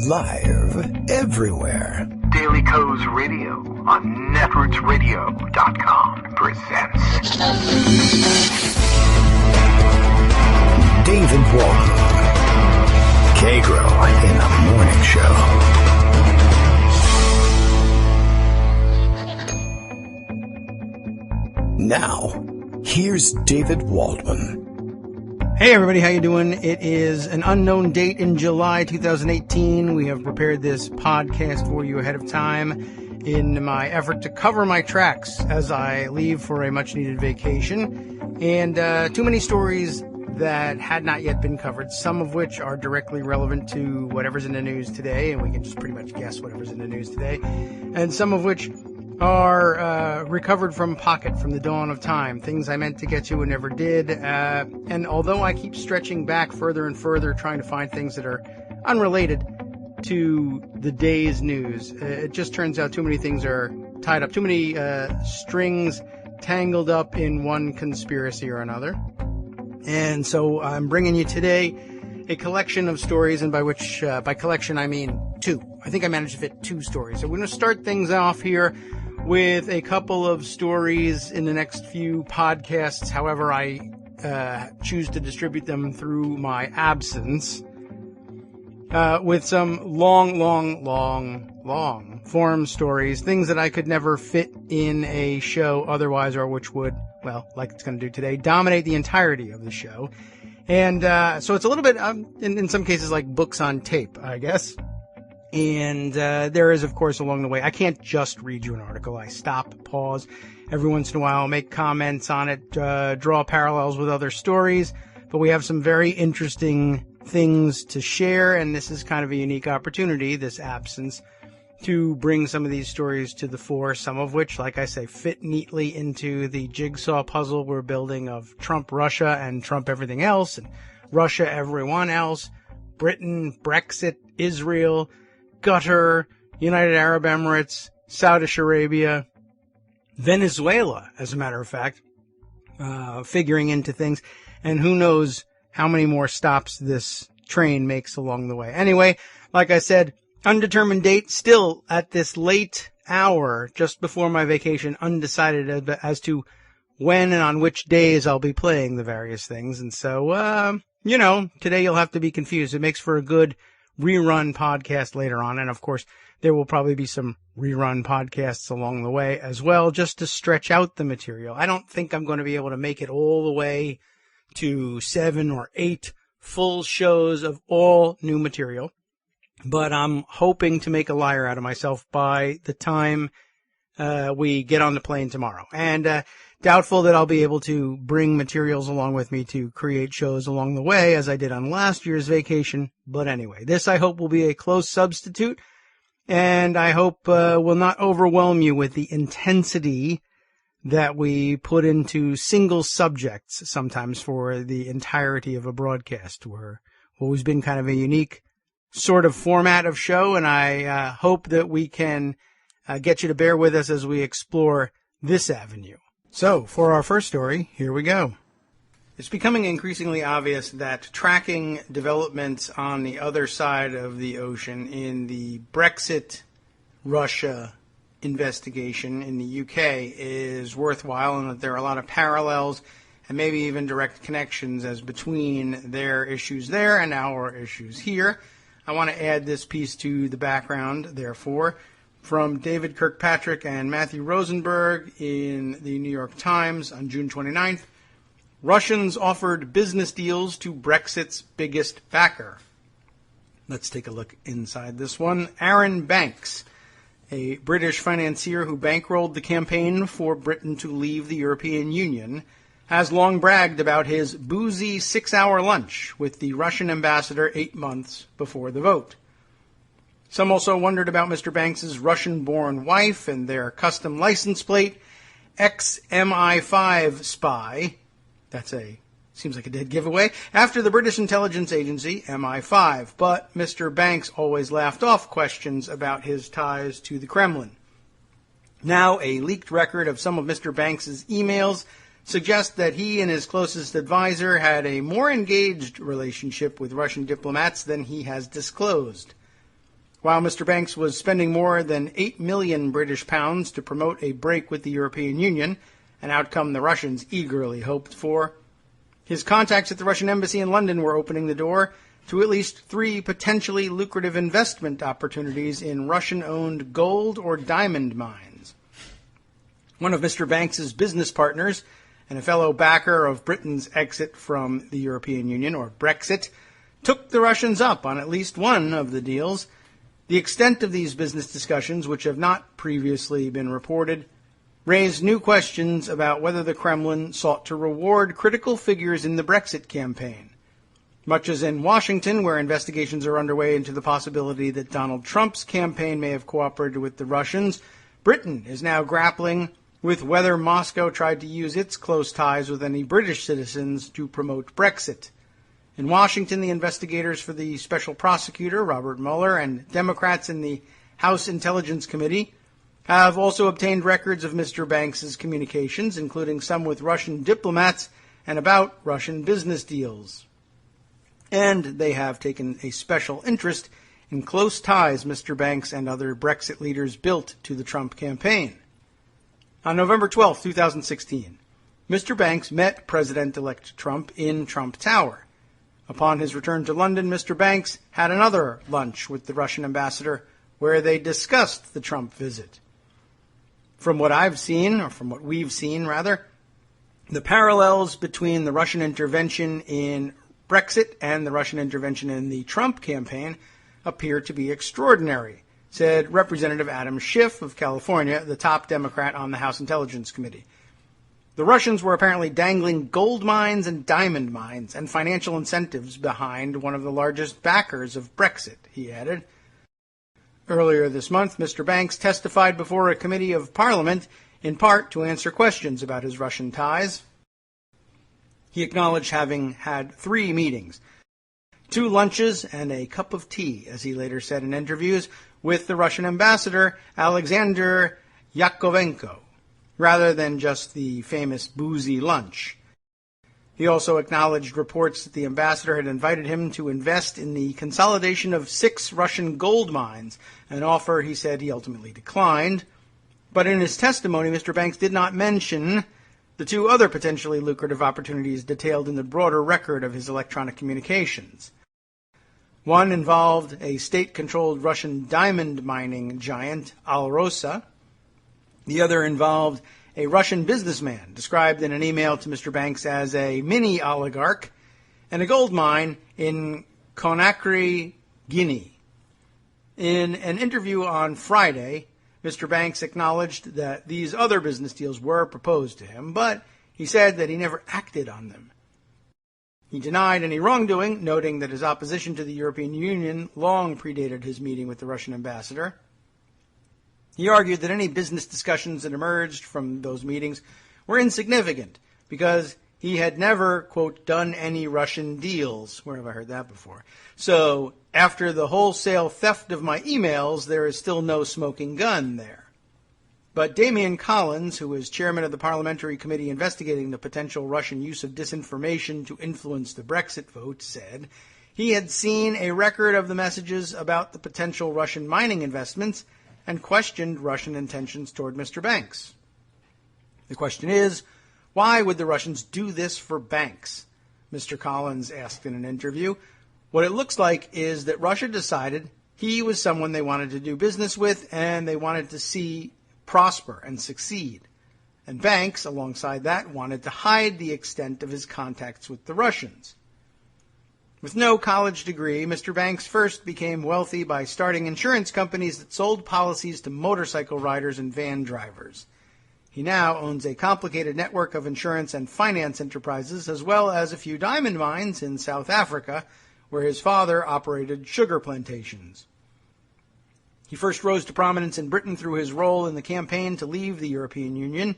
Live everywhere. Daily Co's Radio on netrootsradio.com presents David Walton. Kagro in the Morning Show. Now, here's David Waldman. Hey everybody, how you doing? It is an unknown date in July 2018. We have prepared this podcast for you ahead of time in my effort to cover my tracks as I leave for a much-needed vacation. And too many stories that had not yet been covered, some of which are directly relevant to whatever's in the news today, and we can just pretty much guess whatever's in the news today, and some of which are recovered from pocket from the dawn of time, things I meant to get to and never did. And although I keep stretching back further and further, trying to find things that are unrelated to the day's news, it just turns out too many things are tied up, too many strings tangled up in one conspiracy or another. And so I'm bringing you today a collection of stories, and by collection I mean two. I think I managed to fit two stories. So we're going to start things off here with a couple of stories in the next few podcasts. However, I choose to distribute them through my absence, with some long form stories, things that I could never fit in a show otherwise, or which would, well, like it's going to do today, dominate the entirety of the show. And so it's a little bit, in some cases, like books on tape, I guess. And there is, of course, along the way, I can't just read you an article. I stop, pause every once in a while, make comments on it, draw parallels with other stories. But we have some very interesting things to share, and this is kind of a unique opportunity, this absence, to bring some of these stories to the fore, some of which, like I say, fit neatly into the jigsaw puzzle we're building of Trump Russia and Trump everything else, and Russia everyone else, Britain, Brexit, Israel, Qatar, United Arab Emirates, Saudi Arabia, Venezuela, as a matter of fact, figuring into things, and who knows how many more stops this train makes along the way. Anyway, like I said, undetermined date, still at this late hour, just before my vacation, undecided as to when and on which days I'll be playing the various things. And so, today you'll have to be confused. It makes for a good rerun podcast later on. And of course, there will probably be some rerun podcasts along the way as well, just to stretch out the material. I don't think I'm going to be able to make it all the way to 7 or 8 full shows of all new material, but I'm hoping to make a liar out of myself by the time we get on the plane tomorrow. And doubtful that I'll be able to bring materials along with me to create shows along the way, as I did on last year's vacation. But anyway, this I hope will be a close substitute, and I hope will not overwhelm you with the intensity that we put into single subjects sometimes for the entirety of a broadcast. We're always been kind of a unique sort of format of show, and I hope that we can get you to bear with us as we explore this avenue. So, for our first story, here we go. It's becoming increasingly obvious that tracking developments on the other side of the ocean in the Brexit-Russia investigation in the UK is worthwhile, and that there are a lot of parallels and maybe even direct connections as between their issues there and our issues here. I want to add this piece to the background, therefore, from David Kirkpatrick and Matthew Rosenberg in the New York Times on June 29th. Russians offered business deals to Brexit's biggest backer. Let's take a look inside this one. Aaron Banks, a British financier who bankrolled the campaign for Britain to leave the European Union, has long bragged about his boozy 6-hour lunch with the Russian ambassador 8 months before the vote. Some also wondered about Mr. Banks's Russian-born wife and their custom license plate, ex-MI5 spy. Seems like a dead giveaway, after the British intelligence agency, MI5. But Mr. Banks always laughed off questions about his ties to the Kremlin. Now, a leaked record of some of Mr. Banks's emails suggests that he and his closest advisor had a more engaged relationship with Russian diplomats than he has disclosed. While Mr. Banks was spending more than 8 million British pounds to promote a break with the European Union, an outcome the Russians eagerly hoped for, his contacts at the Russian embassy in London were opening the door to at least 3 potentially lucrative investment opportunities in Russian-owned gold or diamond mines. One of Mr. Banks's business partners and a fellow backer of Britain's exit from the European Union, or Brexit, took the Russians up on at least one of the deals. The extent of these business discussions, which have not previously been reported, raised new questions about whether the Kremlin sought to reward critical figures in the Brexit campaign. Much as in Washington, where investigations are underway into the possibility that Donald Trump's campaign may have cooperated with the Russians, Britain is now grappling with whether Moscow tried to use its close ties with any British citizens to promote Brexit. In Washington, the investigators for the special prosecutor, Robert Mueller, and Democrats in the House Intelligence Committee have also obtained records of Mr. Banks's communications, including some with Russian diplomats and about Russian business deals. And they have taken a special interest in close ties Mr. Banks and other Brexit leaders built to the Trump campaign. On November 12, 2016, Mr. Banks met President-elect Trump in Trump Tower. Upon his return to London, Mr. Banks had another lunch with the Russian ambassador where they discussed the Trump visit. From what I've seen, or from what we've seen, rather, the parallels between the Russian intervention in Brexit and the Russian intervention in the Trump campaign appear to be extraordinary, said Representative Adam Schiff of California, the top Democrat on the House Intelligence Committee. The Russians were apparently dangling gold mines and diamond mines and financial incentives behind one of the largest backers of Brexit, he added. Earlier this month, Mr. Banks testified before a committee of Parliament, in part to answer questions about his Russian ties. He acknowledged having had 3 meetings, 2 lunches, and a cup of tea, as he later said in interviews, with the Russian ambassador, Alexander Yakovenko, rather than just the famous boozy lunch. He also acknowledged reports that the ambassador had invited him to invest in the consolidation of 6 Russian gold mines, an offer he said he ultimately declined. But in his testimony, Mr. Banks did not mention the 2 other potentially lucrative opportunities detailed in the broader record of his electronic communications. One involved a state-controlled Russian diamond mining giant, Alrosa. The other involved a Russian businessman, described in an email to Mr. Banks as a mini-oligarch, and a gold mine in Conakry, Guinea. In an interview on Friday, Mr. Banks acknowledged that these other business deals were proposed to him, but he said that he never acted on them. He denied any wrongdoing, noting that his opposition to the European Union long predated his meeting with the Russian ambassador. He argued that any business discussions that emerged from those meetings were insignificant because he had never, quote, done any Russian deals. Where have I heard that before? So, after the wholesale theft of my emails, there is still no smoking gun there. But Damian Collins, who is chairman of the parliamentary committee investigating the potential Russian use of disinformation to influence the Brexit vote, said he had seen a record of the messages about the potential Russian mining investments and questioned Russian intentions toward Mr. Banks. The question is, why would the Russians do this for Banks? Mr. Collins asked in an interview. What it looks like is that Russia decided he was someone they wanted to do business with and they wanted to see prosper and succeed. And Banks, alongside that, wanted to hide the extent of his contacts with the Russians. With no college degree, Mr. Banks first became wealthy by starting insurance companies that sold policies to motorcycle riders and van drivers. He now owns a complicated network of insurance and finance enterprises, as well as a few diamond mines in South Africa, where his father operated sugar plantations. He first rose to prominence in Britain through his role in the campaign to leave the European Union,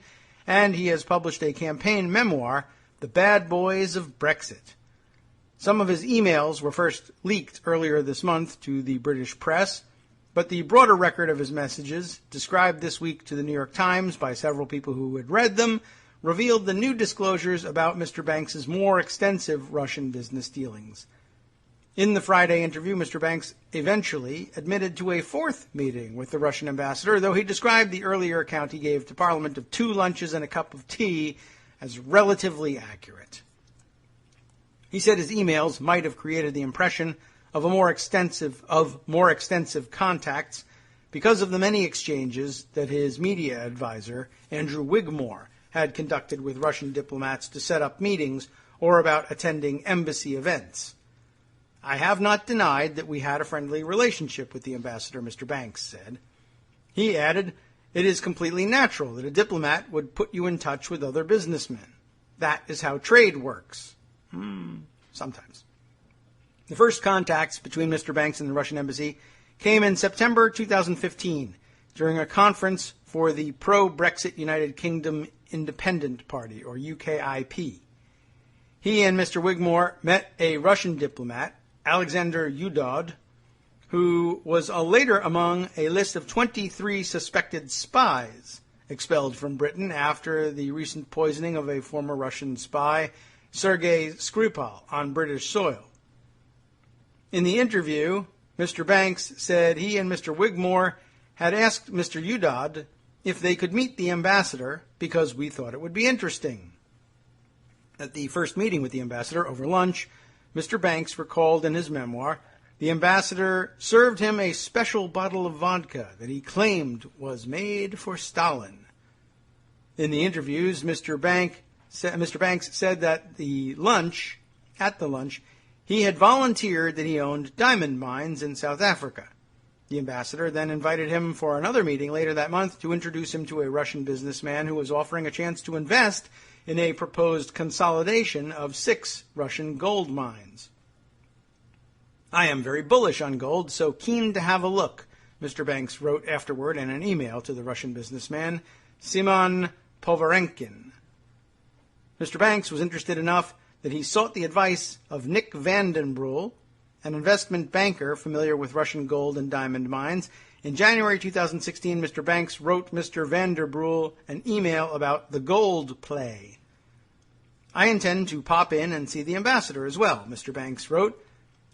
and he has published a campaign memoir, The Bad Boys of Brexit. Some of his emails were first leaked earlier this month to the British press, but the broader record of his messages, described this week to the New York Times by several people who had read them, revealed the new disclosures about Mr. Banks's more extensive Russian business dealings. In the Friday interview, Mr. Banks eventually admitted to a fourth meeting with the Russian ambassador, though he described the earlier account he gave to Parliament of 2 lunches and a cup of tea as relatively accurate. He said his emails might have created the impression of more extensive contacts because of the many exchanges that his media advisor, Andrew Wigmore, had conducted with Russian diplomats to set up meetings or about attending embassy events. I have not denied that we had a friendly relationship with the ambassador, Mr. Banks said. He added, it is completely natural that a diplomat would put you in touch with other businessmen. That is how trade works. Sometimes. The first contacts between Mr. Banks and the Russian embassy came in September 2015 during a conference for the pro-Brexit United Kingdom Independent Party, or UKIP. He and Mr. Wigmore met a Russian diplomat, Alexander Udod, who was later among a list of 23 suspected spies expelled from Britain after the recent poisoning of a former Russian spy, Sergei Skripal, on British soil. In the interview, Mr. Banks said he and Mr. Wigmore had asked Mr. Udod if they could meet the ambassador because we thought it would be interesting. At the first meeting with the ambassador over lunch, Mr. Banks recalled in his memoir, the ambassador served him a special bottle of vodka that he claimed was made for Stalin. In the interviews, Mr. Banks said that at the lunch, he had volunteered that he owned diamond mines in South Africa. The ambassador then invited him for another meeting later that month to introduce him to a Russian businessman who was offering a chance to invest in a proposed consolidation of 6 Russian gold mines. I am very bullish on gold, so keen to have a look, Mr. Banks wrote afterward in an email to the Russian businessman, Simon Povarenkin. Mr. Banks was interested enough that he sought the advice of Nick Vandenbroel, an investment banker familiar with Russian gold and diamond mines. In January 2016, Mr. Banks wrote Mr. Vandenbroel an email about the gold play. I intend to pop in and see the ambassador as well, Mr. Banks wrote.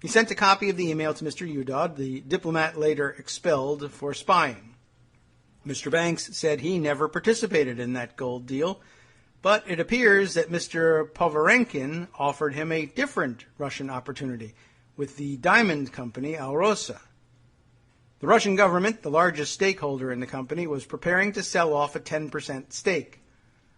He sent a copy of the email to Mr. Udod, the diplomat later expelled for spying. Mr. Banks said he never participated in that gold deal, but it appears that Mr. Povarenkin offered him a different Russian opportunity with the diamond company Alrosa. The Russian government, the largest stakeholder in the company, was preparing to sell off a 10% stake.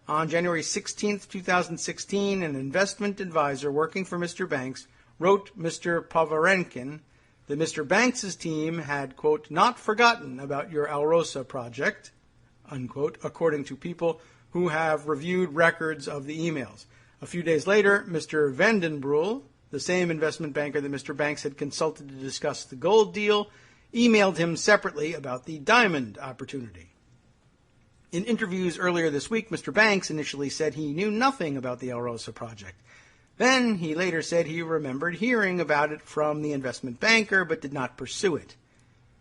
On January 16, 2016, an investment advisor working for Mr. Banks wrote Mr. Povarenkin that Mr. Banks's team had, quote, not forgotten about your Alrosa project, unquote, according to people who have reviewed records of the emails. A few days later, Mr. Vandenbroel, the same investment banker that Mr. Banks had consulted to discuss the gold deal, emailed him separately about the diamond opportunity. In interviews earlier this week, Mr. Banks initially said he knew nothing about the Alrosa project. Then he later said he remembered hearing about it from the investment banker but did not pursue it.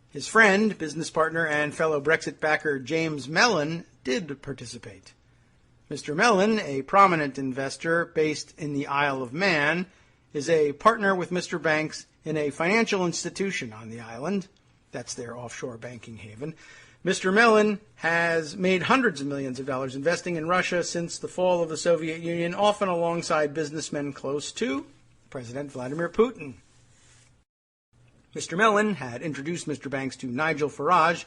His friend, business partner, and fellow Brexit backer James Mellon did participate. Mr. Mellon, a prominent investor based in the Isle of Man, is a partner with Mr. Banks in a financial institution on the island. That's their offshore banking haven. Mr. Mellon has made hundreds of millions of dollars investing in Russia since the fall of the Soviet Union, often alongside businessmen close to President Vladimir Putin. Mr. Mellon had introduced Mr. Banks to Nigel Farage,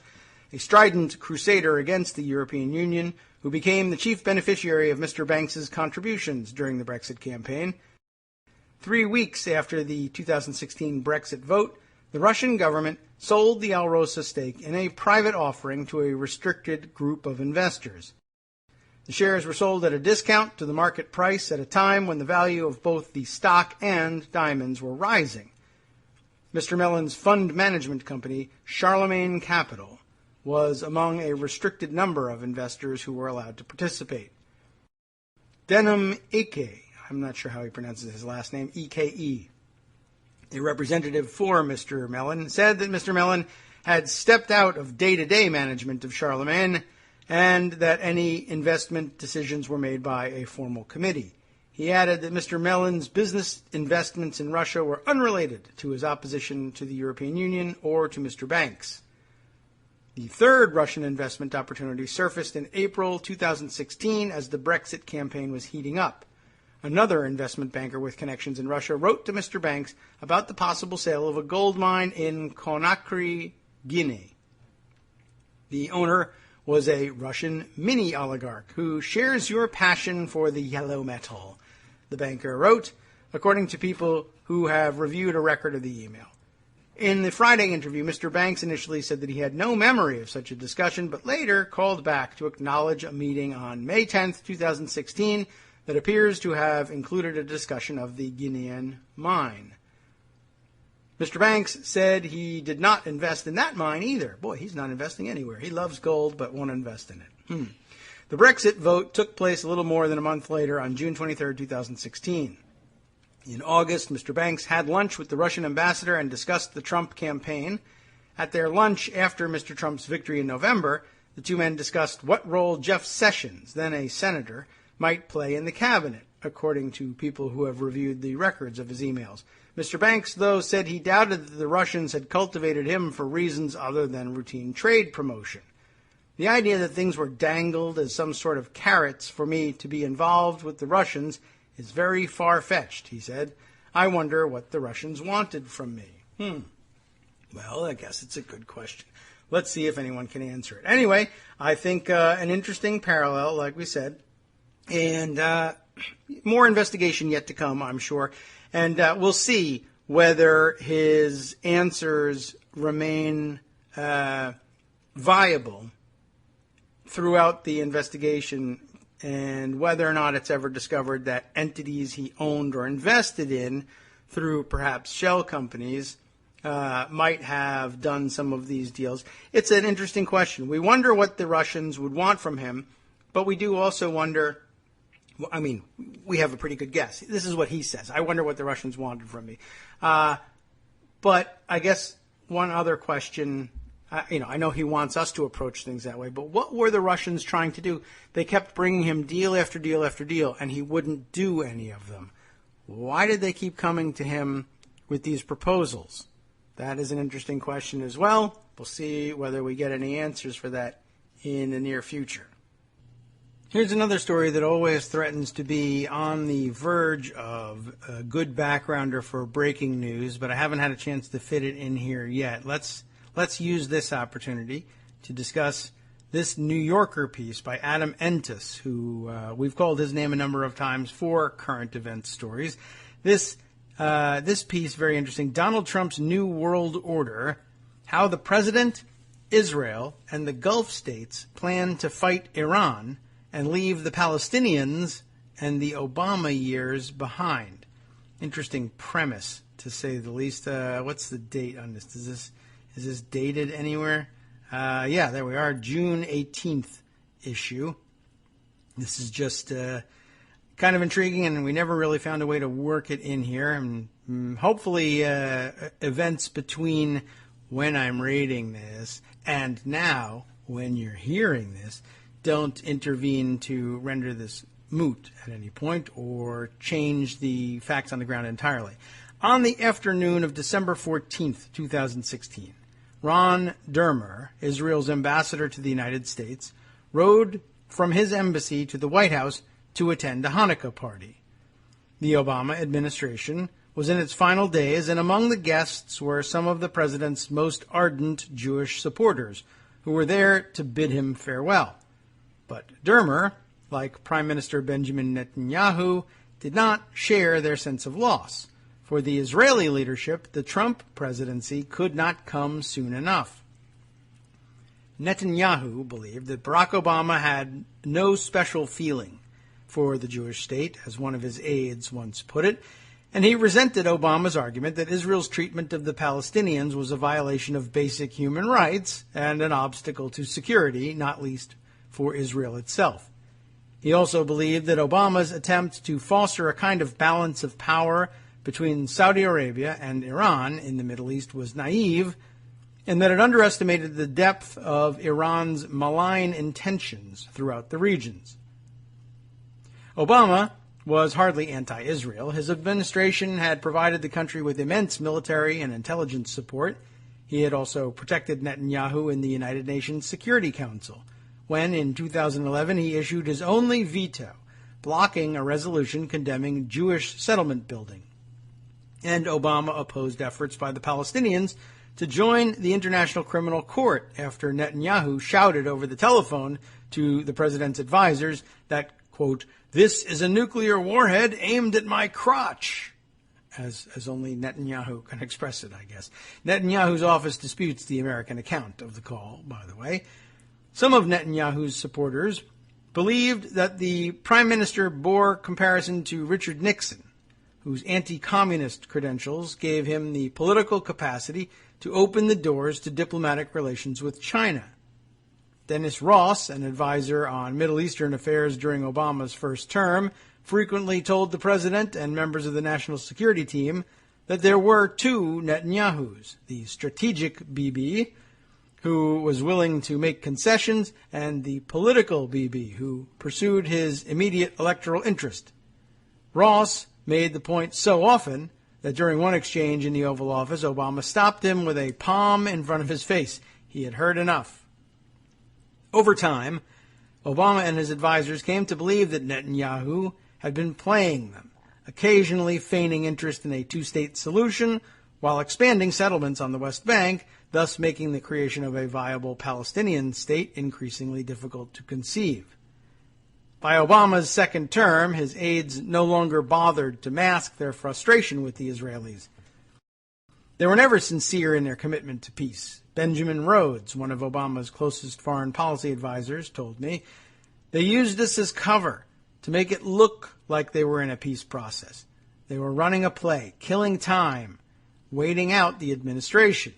a strident crusader against the European Union, who became the chief beneficiary of Mr. Banks's contributions during the Brexit campaign. 3 weeks after the 2016 Brexit vote, the Russian government sold the Alrosa stake in a private offering to a restricted group of investors. The shares were sold at a discount to the market price at a time when the value of both the stock and diamonds were rising. Mr. Mellon's fund management company, Charlemagne Capital, was among a restricted number of investors who were allowed to participate. Denham Eke, I'm not sure how he pronounces his last name, E-K-E, a representative for Mr. Mellon, said that Mr. Mellon had stepped out of day-to-day management of Charlemagne and that any investment decisions were made by a formal committee. He added that Mr. Mellon's business investments in Russia were unrelated to his opposition to the European Union or to Mr. Banks. The third Russian investment opportunity surfaced in April 2016 as the Brexit campaign was heating up. Another investment banker with connections in Russia wrote to Mr. Banks about the possible sale of a gold mine in Conakry, Guinea. The owner was a Russian mini-oligarch who shares your passion for the yellow metal, the banker wrote, according to people who have reviewed a record of the email. In the Friday interview, Mr. Banks initially said that he had no memory of such a discussion, but later called back to acknowledge a meeting on May 10, 2016, that appears to have included a discussion of the Guinean mine. Mr. Banks said he did not invest in that mine either. Boy, he's not investing anywhere. He loves gold but won't invest in it. The Brexit vote took place a little more than a month later on June 23, 2016. In August, Mr. Banks had lunch with the Russian ambassador and discussed the Trump campaign. At their lunch after Mr. Trump's victory in November, the two men discussed what role Jeff Sessions, then a senator, might play in the cabinet, according to people who have reviewed the records of his emails. Mr. Banks, though, said he doubted that the Russians had cultivated him for reasons other than routine trade promotion. The idea that things were dangled as some sort of carrots for me to be involved with the Russians is very far-fetched, he said. I wonder what the Russians wanted from me. Well, I guess it's a good question. Let's see if anyone can answer it. Anyway, I think an interesting parallel, like we said, and more investigation yet to come, I'm sure. And we'll see whether his answers remain viable throughout the investigation and whether or not it's ever discovered that entities he owned or invested in through perhaps shell companies might have done some of these deals. It's an interesting question. We wonder what the Russians would want from him, but we do also wonder, I mean, we have a pretty good guess. This is what he says. I wonder what the Russians wanted from me. But I guess one other question, I know he wants us to approach things that way, but what were the Russians trying to do? They kept bringing him deal after deal after deal, and he wouldn't do any of them. Why did they keep coming to him with these proposals? That is an interesting question as well. We'll see whether we get any answers for that in the near future. Here's another story that always threatens to be on the verge of a good backgrounder for breaking news, but I haven't had a chance to fit it in here yet. Let's use this opportunity to discuss this New Yorker piece by Adam Entis, who we've called his name a number of times for current event stories. This piece, very interesting. Donald Trump's New World Order, how the president, Israel, and the Gulf states plan to fight Iran and leave the Palestinians and the Obama years behind. Interesting premise, to say the least. What's the date on this? Is this dated anywhere? Yeah, there we are, June 18th issue. This is just kind of intriguing, and we never really found a way to work it in here. And hopefully events between when I'm reading this and now, when you're hearing this, don't intervene to render this moot at any point or change the facts on the ground entirely. On the afternoon of December 14th, 2016, Ron Dermer, Israel's ambassador to the United States, rode from his embassy to the White House to attend a Hanukkah party. The Obama administration was in its final days, and among the guests were some of the president's most ardent Jewish supporters, who were there to bid him farewell. But Dermer, like Prime Minister Benjamin Netanyahu, did not share their sense of loss. For the Israeli leadership, the Trump presidency could not come soon enough. Netanyahu believed that Barack Obama had no special feeling for the Jewish state, as one of his aides once put it, and he resented Obama's argument that Israel's treatment of the Palestinians was a violation of basic human rights and an obstacle to security, not least for Israel itself. He also believed that Obama's attempt to foster a kind of balance of power between Saudi Arabia and Iran in the Middle East was naive, and that it underestimated the depth of Iran's malign intentions throughout the regions. Obama was hardly anti-Israel. His administration had provided the country with immense military and intelligence support. He had also protected Netanyahu in the United Nations Security Council, when in 2011 he issued his only veto, blocking a resolution condemning Jewish settlement building. And Obama opposed efforts by the Palestinians to join the International Criminal Court after Netanyahu shouted over the telephone to the president's advisors that, quote, "This is a nuclear warhead aimed at my crotch," as only Netanyahu can express it, I guess. Netanyahu's office disputes the American account of the call, by the way. Some of Netanyahu's supporters believed that the prime minister bore comparison to Richard Nixon, whose anti-communist credentials gave him the political capacity to open the doors to diplomatic relations with China. Dennis Ross, an advisor on Middle Eastern affairs during Obama's first term, frequently told the president and members of the national security team that there were two Netanyahus, the strategic Bibi, who was willing to make concessions, and the political Bibi, who pursued his immediate electoral interest. Ross made the point so often that during one exchange in the Oval Office, Obama stopped him with a palm in front of his face. He had heard enough. Over time, Obama and his advisors came to believe that Netanyahu had been playing them, occasionally feigning interest in a two-state solution while expanding settlements on the West Bank, thus making the creation of a viable Palestinian state increasingly difficult to conceive. By Obama's second term, his aides no longer bothered to mask their frustration with the Israelis. They were never sincere in their commitment to peace. Benjamin Rhodes, one of Obama's closest foreign policy advisors, told me, they used this as cover to make it look like they were in a peace process. They were running a play, killing time, waiting out the administration.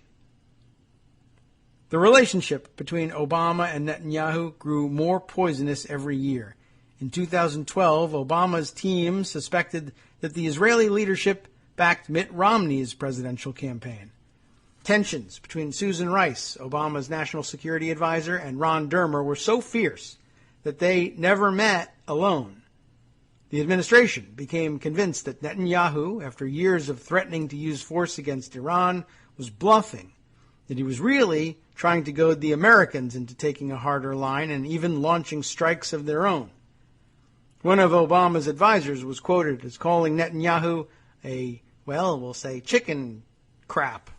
The relationship between Obama and Netanyahu grew more poisonous every year. In 2012, Obama's team suspected that the Israeli leadership backed Mitt Romney's presidential campaign. Tensions between Susan Rice, Obama's national security advisor, and Ron Dermer were so fierce that they never met alone. The administration became convinced that Netanyahu, after years of threatening to use force against Iran, was bluffing, that he was really trying to goad the Americans into taking a harder line and even launching strikes of their own. One of Obama's advisors was quoted as calling Netanyahu a, well, we'll say chicken crap,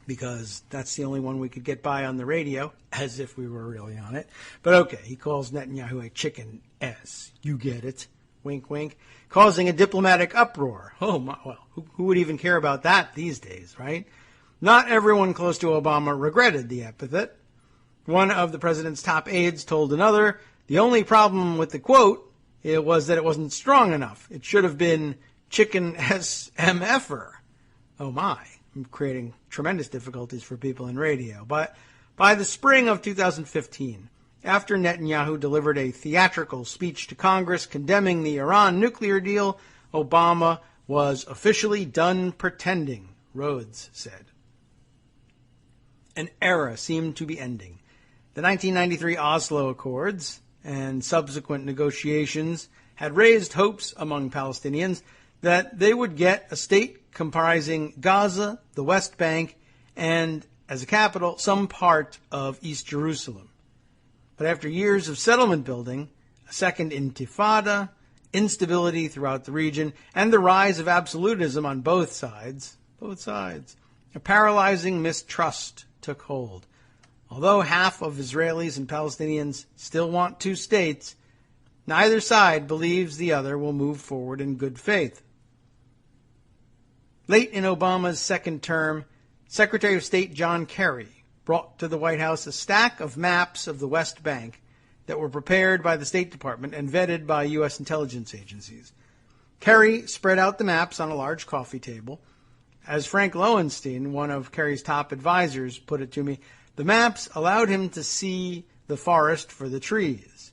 because that's the only one we could get by on the radio, as if we were really on it. But okay, he calls Netanyahu a chicken S. You get it. Wink, wink. Causing a diplomatic uproar. Oh, my, well, who would even care about that these days, right? Not everyone close to Obama regretted the epithet. One of the president's top aides told another, the only problem with the quote was that it wasn't strong enough. It should have been chicken SMFer. Oh my, I'm creating tremendous difficulties for people in radio. But by the spring of 2015, after Netanyahu delivered a theatrical speech to Congress condemning the Iran nuclear deal, Obama was officially done pretending, Rhodes said. An era seemed to be ending. The 1993 Oslo Accords and subsequent negotiations had raised hopes among Palestinians that they would get a state comprising Gaza, the West Bank, and, as a capital, some part of East Jerusalem. But after years of settlement building, a second intifada, instability throughout the region, and the rise of absolutism on both sides, a paralyzing mistrust took hold. Although half of Israelis and Palestinians still want two states, neither side believes the other will move forward in good faith. Late in Obama's second term, Secretary of State John Kerry brought to the White House a stack of maps of the West Bank that were prepared by the State Department and vetted by U.S. intelligence agencies. Kerry spread out the maps on a large coffee table. As Frank Lowenstein, one of Kerry's top advisors, put it to me, the maps allowed him to see the forest for the trees.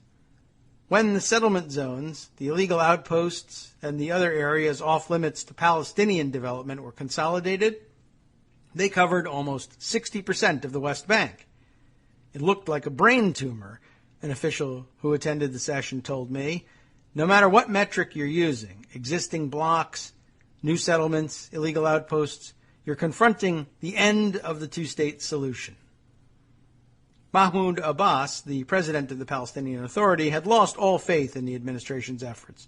When the settlement zones, the illegal outposts, and the other areas off limits to Palestinian development were consolidated, they covered almost 60% of the West Bank. It looked like a brain tumor, an official who attended the session told me. No matter what metric you're using, existing blocks, new settlements, illegal outposts, you're confronting the end of the two-state solution. Mahmoud Abbas, the president of the Palestinian Authority, had lost all faith in the administration's efforts.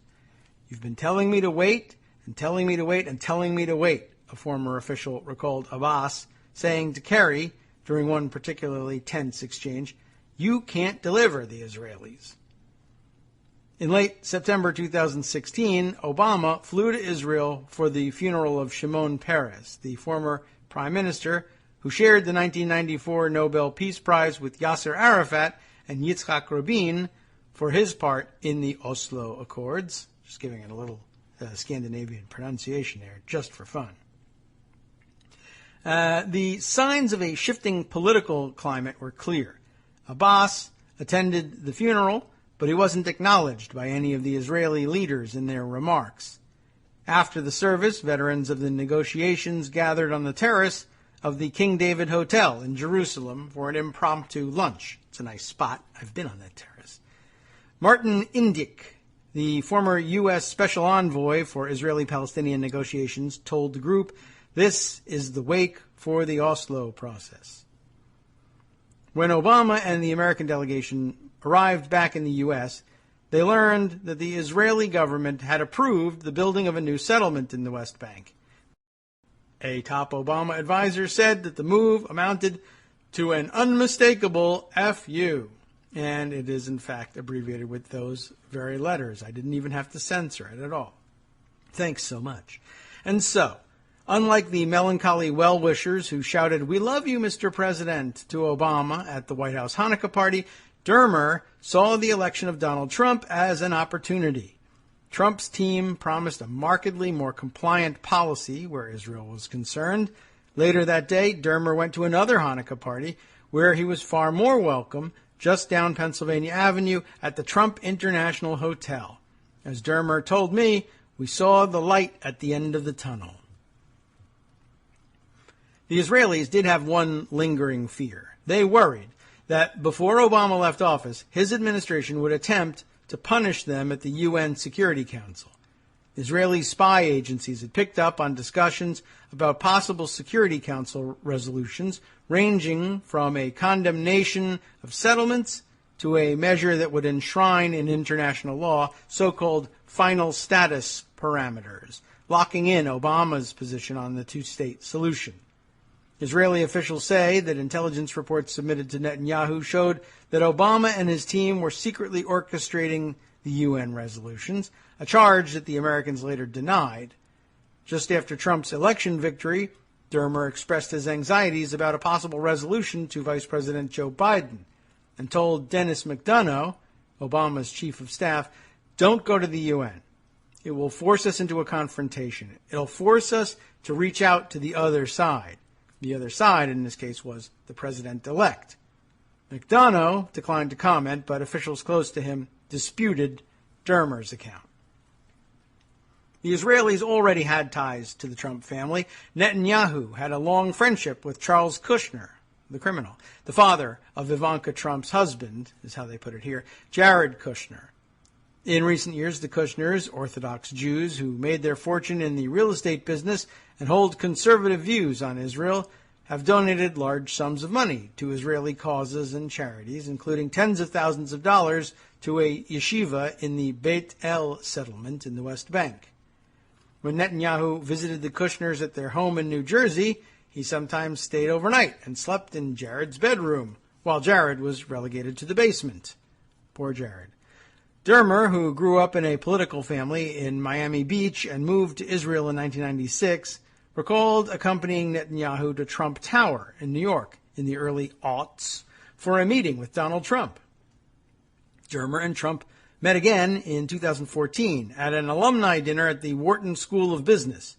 You've been telling me to wait, and telling me to wait, and telling me to wait, a former official recalled Abbas, saying to Kerry during one particularly tense exchange, you can't deliver the Israelis. In late September 2016, Obama flew to Israel for the funeral of Shimon Peres, the former prime minister who shared the 1994 Nobel Peace Prize with Yasser Arafat and Yitzhak Rabin for his part in the Oslo Accords. Just giving it a little Scandinavian pronunciation there, just for fun. The signs of a shifting political climate were clear. Abbas attended the funeral, but he wasn't acknowledged by any of the Israeli leaders in their remarks. After the service, veterans of the negotiations gathered on the terrace of the King David Hotel in Jerusalem for an impromptu lunch. It's a nice spot. I've been on that terrace. Martin Indyk, the former U.S. Special Envoy for Israeli-Palestinian negotiations, told the group, this is the wake for the Oslo process. When Obama and the American delegation arrived back in the U.S., they learned that the Israeli government had approved the building of a new settlement in the West Bank. A top Obama advisor said that the move amounted to an unmistakable F.U., and it is in fact abbreviated with those very letters. I didn't even have to censor it at all. Thanks so much. And so, unlike the melancholy well-wishers who shouted, "We love you, Mr. President," to Obama at the White House Hanukkah party, Dermer saw the election of Donald Trump as an opportunity. Trump's team promised a markedly more compliant policy where Israel was concerned. Later that day, Dermer went to another Hanukkah party where he was far more welcome, just down Pennsylvania Avenue at the Trump International Hotel. As Dermer told me, we saw the light at the end of the tunnel. The Israelis did have one lingering fear. They worried that before Obama left office, his administration would attempt to punish them at the UN Security Council. Israeli spy agencies had picked up on discussions about possible Security Council resolutions ranging from a condemnation of settlements to a measure that would enshrine in international law so-called final status parameters, locking in Obama's position on the two-state solution. Israeli officials say that intelligence reports submitted to Netanyahu showed that Obama and his team were secretly orchestrating the UN resolutions, a charge that the Americans later denied. Just after Trump's election victory, Dermer expressed his anxieties about a possible resolution to Vice President Joe Biden and told Dennis McDonough, Obama's chief of staff, don't go to the UN. It will force us into a confrontation. It'll force us to reach out to the other side. The other side, in this case, was the president-elect. McDonough declined to comment, but officials close to him disputed Dermer's account. The Israelis already had ties to the Trump family. Netanyahu had a long friendship with Charles Kushner, the criminal, the father of Ivanka Trump's husband, is how they put it here, Jared Kushner. In recent years, the Kushners, Orthodox Jews who made their fortune in the real estate business and hold conservative views on Israel, have donated large sums of money to Israeli causes and charities, including tens of thousands of dollars to a yeshiva in the Beit El settlement in the West Bank. When Netanyahu visited the Kushners at their home in New Jersey, he sometimes stayed overnight and slept in Jared's bedroom, while Jared was relegated to the basement. Poor Jared. Dermer, who grew up in a political family in Miami Beach and moved to Israel in 1996, recalled accompanying Netanyahu to Trump Tower in New York in the early aughts for a meeting with Donald Trump. Dermer and Trump met again in 2014 at an alumni dinner at the Wharton School of Business.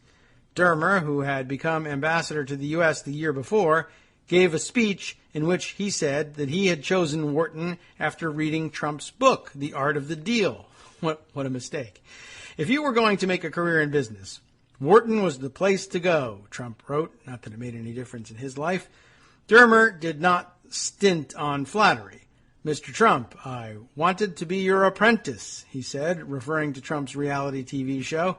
Dermer, who had become ambassador to the U.S. the year before, gave a speech in which he said that he had chosen Wharton after reading Trump's book, The Art of the Deal. What a mistake. If you were going to make a career in business, Wharton was the place to go, Trump wrote, not that it made any difference in his life. Dermer did not stint on flattery. Mr. Trump, I wanted to be your apprentice, he said, referring to Trump's reality TV show.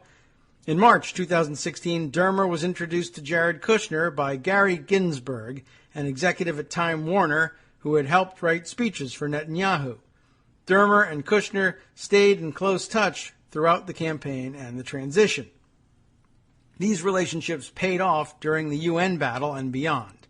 In March 2016, Dermer was introduced to Jared Kushner by Gary Ginsberg, an executive at Time Warner who had helped write speeches for Netanyahu. Dermer and Kushner stayed in close touch throughout the campaign and the transition. These relationships paid off during the UN battle and beyond.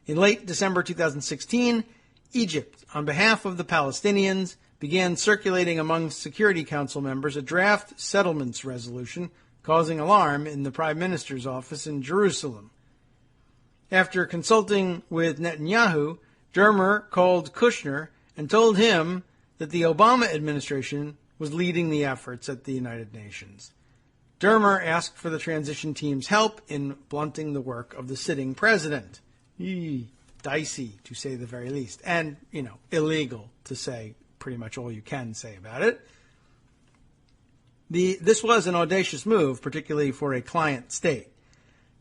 In late December 2016, Egypt, on behalf of the Palestinians, began circulating among Security Council members a draft settlements resolution, causing alarm in the Prime Minister's office in Jerusalem. After consulting with Netanyahu, Dermer called Kushner and told him that the Obama administration was leading the efforts at the United Nations. Dermer asked for the transition team's help in blunting the work of the sitting president. Dicey, to say the very least, and, illegal to say pretty much all you can say about it. This was an audacious move, particularly for a client state.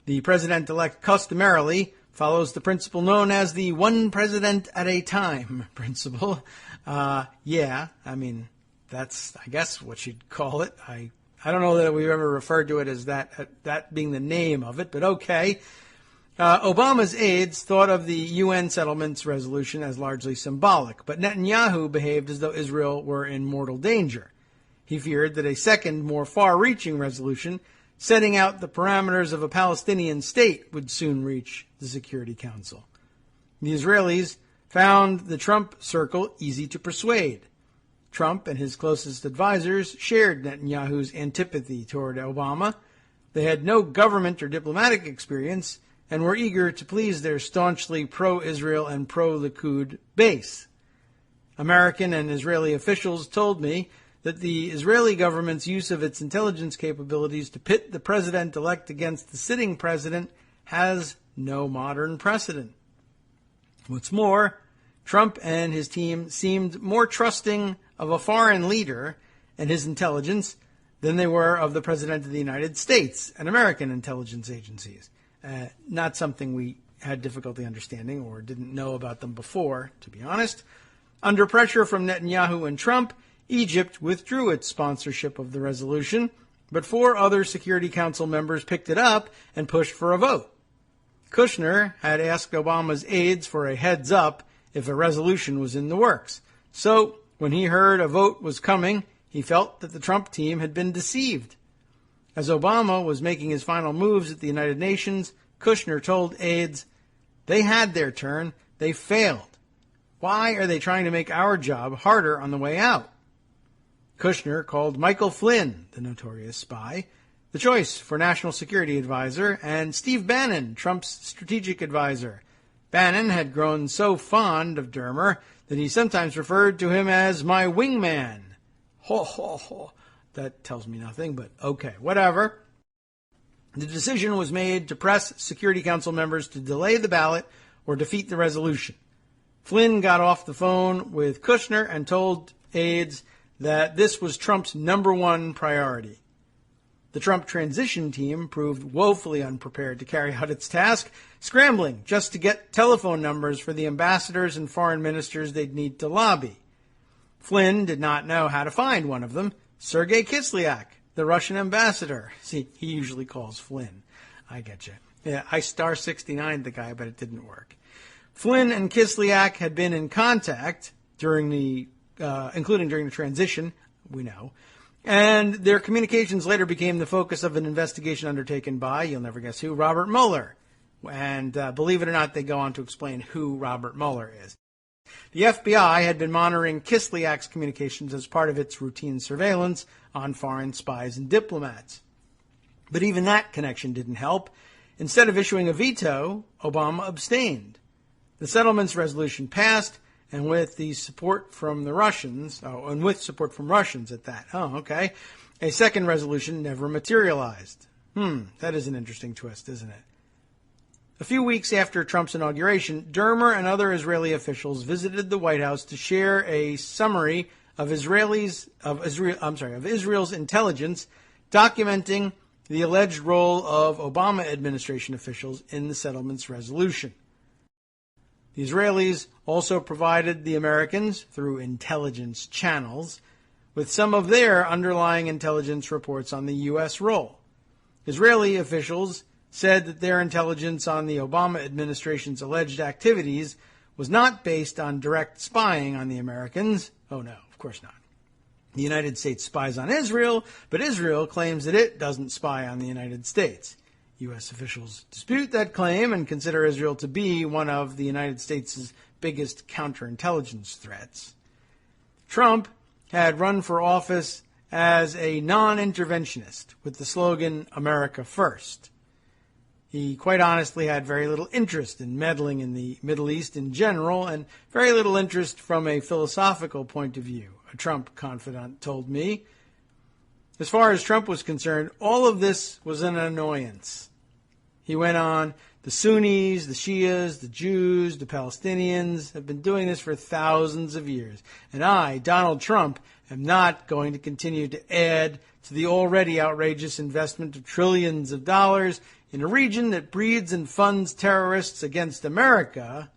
The president-elect customarily follows the principle known as the one president at a time principle. That's, I guess, what you'd call it. I don't know that we've ever referred to it as that being the name of it, but okay. Obama's aides thought of the UN settlements resolution as largely symbolic, but Netanyahu behaved as though Israel were in mortal danger. He feared that a second, more far-reaching resolution, setting out the parameters of a Palestinian state, would soon reach the Security Council. The Israelis found the Trump circle easy to persuade. Trump and his closest advisors shared Netanyahu's antipathy toward Obama. They had no government or diplomatic experience and were eager to please their staunchly pro-Israel and pro-Likud base. American and Israeli officials told me that the Israeli government's use of its intelligence capabilities to pit the president-elect against the sitting president has no modern precedent. What's more, Trump and his team seemed more trusting of a foreign leader and his intelligence than they were of the President of the United States and American intelligence agencies. Not something we had difficulty understanding or didn't know about them before, to be honest. Under pressure from Netanyahu and Trump, Egypt withdrew its sponsorship of the resolution, but 4 other Security Council members picked it up and pushed for a vote. Kushner had asked Obama's aides for a heads up if a resolution was in the works. So, when he heard a vote was coming, he felt that the Trump team had been deceived. As Obama was making his final moves at the United Nations, Kushner told aides, "They had their turn. They failed. Why are they trying to make our job harder on the way out?" Kushner called Michael Flynn, the notorious spy, the choice for National Security Advisor, and Steve Bannon, Trump's strategic advisor. Bannon had grown so fond of Dermer that he sometimes referred to him as my wingman. Ho, ho, ho. That tells me nothing, but okay, whatever. The decision was made to press Security Council members to delay the ballot or defeat the resolution. Flynn got off the phone with Kushner and told aides that this was Trump's number one priority. The Trump transition team proved woefully unprepared to carry out its task, scrambling just to get telephone numbers for the ambassadors and foreign ministers they'd need to lobby. Flynn did not know how to find one of them, Sergei Kislyak, the Russian ambassador. See, he usually calls Flynn. I get you. Yeah, I star 69 the guy, but it didn't work. Flynn and Kislyak had been in contact including during the transition, we know, and their communications later became the focus of an investigation undertaken by, you'll never guess who, Robert Mueller. And believe it or not, they go on to explain who Robert Mueller is. The FBI had been monitoring Kislyak's communications as part of its routine surveillance on foreign spies and diplomats. But even that connection didn't help. Instead of issuing a veto, Obama abstained. The settlements resolution passed, and with the support from the Russians, at that. Oh, okay. A second resolution never materialized. That is an interesting twist, isn't it? A few weeks after Trump's inauguration, Dermer and other Israeli officials visited the White House to share a summary of Israel's intelligence documenting the alleged role of Obama administration officials in the settlements resolution. The Israelis also provided the Americans, through intelligence channels, with some of their underlying intelligence reports on the U.S. role. Israeli officials said that their intelligence on the Obama administration's alleged activities was not based on direct spying on the Americans. Oh no, of course not. The United States spies on Israel, but Israel claims that it doesn't spy on the United States. U.S. officials dispute that claim and consider Israel to be one of the United States' biggest counterintelligence threats. Trump had run for office as a non-interventionist with the slogan, America First. He quite honestly had very little interest in meddling in the Middle East in general, and very little interest from a philosophical point of view, a Trump confidant told me. As far as Trump was concerned, all of this was an annoyance. He went on, the Sunnis, the Shias, the Jews, the Palestinians have been doing this for thousands of years. And I, Donald Trump, am not going to continue to add to the already outrageous investment of trillions of dollars in a region that breeds and funds terrorists against America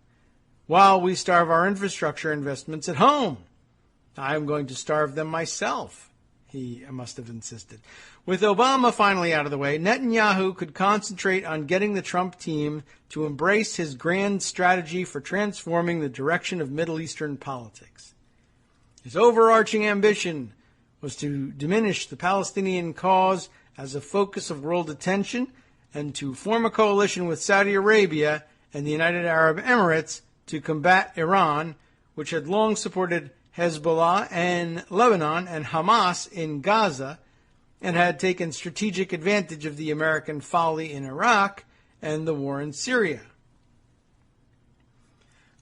while we starve our infrastructure investments at home. I'm going to starve them myself, he must have insisted. With Obama finally out of the way, Netanyahu could concentrate on getting the Trump team to embrace his grand strategy for transforming the direction of Middle Eastern politics. His overarching ambition was to diminish the Palestinian cause as a focus of world attention and to form a coalition with Saudi Arabia and the United Arab Emirates to combat Iran, which had long supported Hezbollah and Lebanon and Hamas in Gaza, and had taken strategic advantage of the American folly in Iraq and the war in Syria.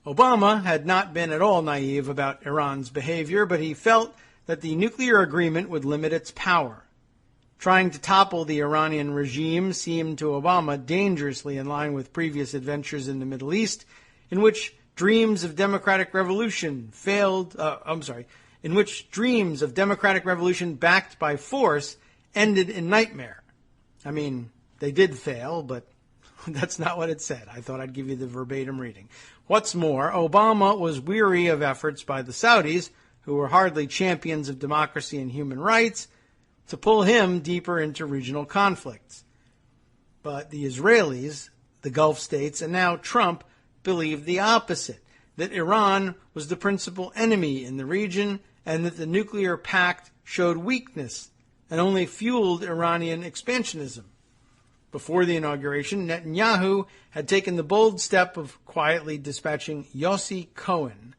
Obama had not been at all naive about Iran's behavior, but he felt that the nuclear agreement would limit its power. Trying to topple the Iranian regime seemed to Obama dangerously in line with previous adventures in the Middle East, in which dreams of democratic revolution in which dreams of democratic revolution backed by force ended in nightmare. I mean, they did fail, but that's not what it said. I thought I'd give you the verbatim reading. What's more, Obama was weary of efforts by the Saudis, who were hardly champions of democracy and human rights, to pull him deeper into regional conflicts. But the Israelis, the Gulf states, and now Trump believed the opposite, that Iran was the principal enemy in the region and that the nuclear pact showed weakness and only fueled Iranian expansionism. Before the inauguration, Netanyahu had taken the bold step of quietly dispatching Yossi Cohen,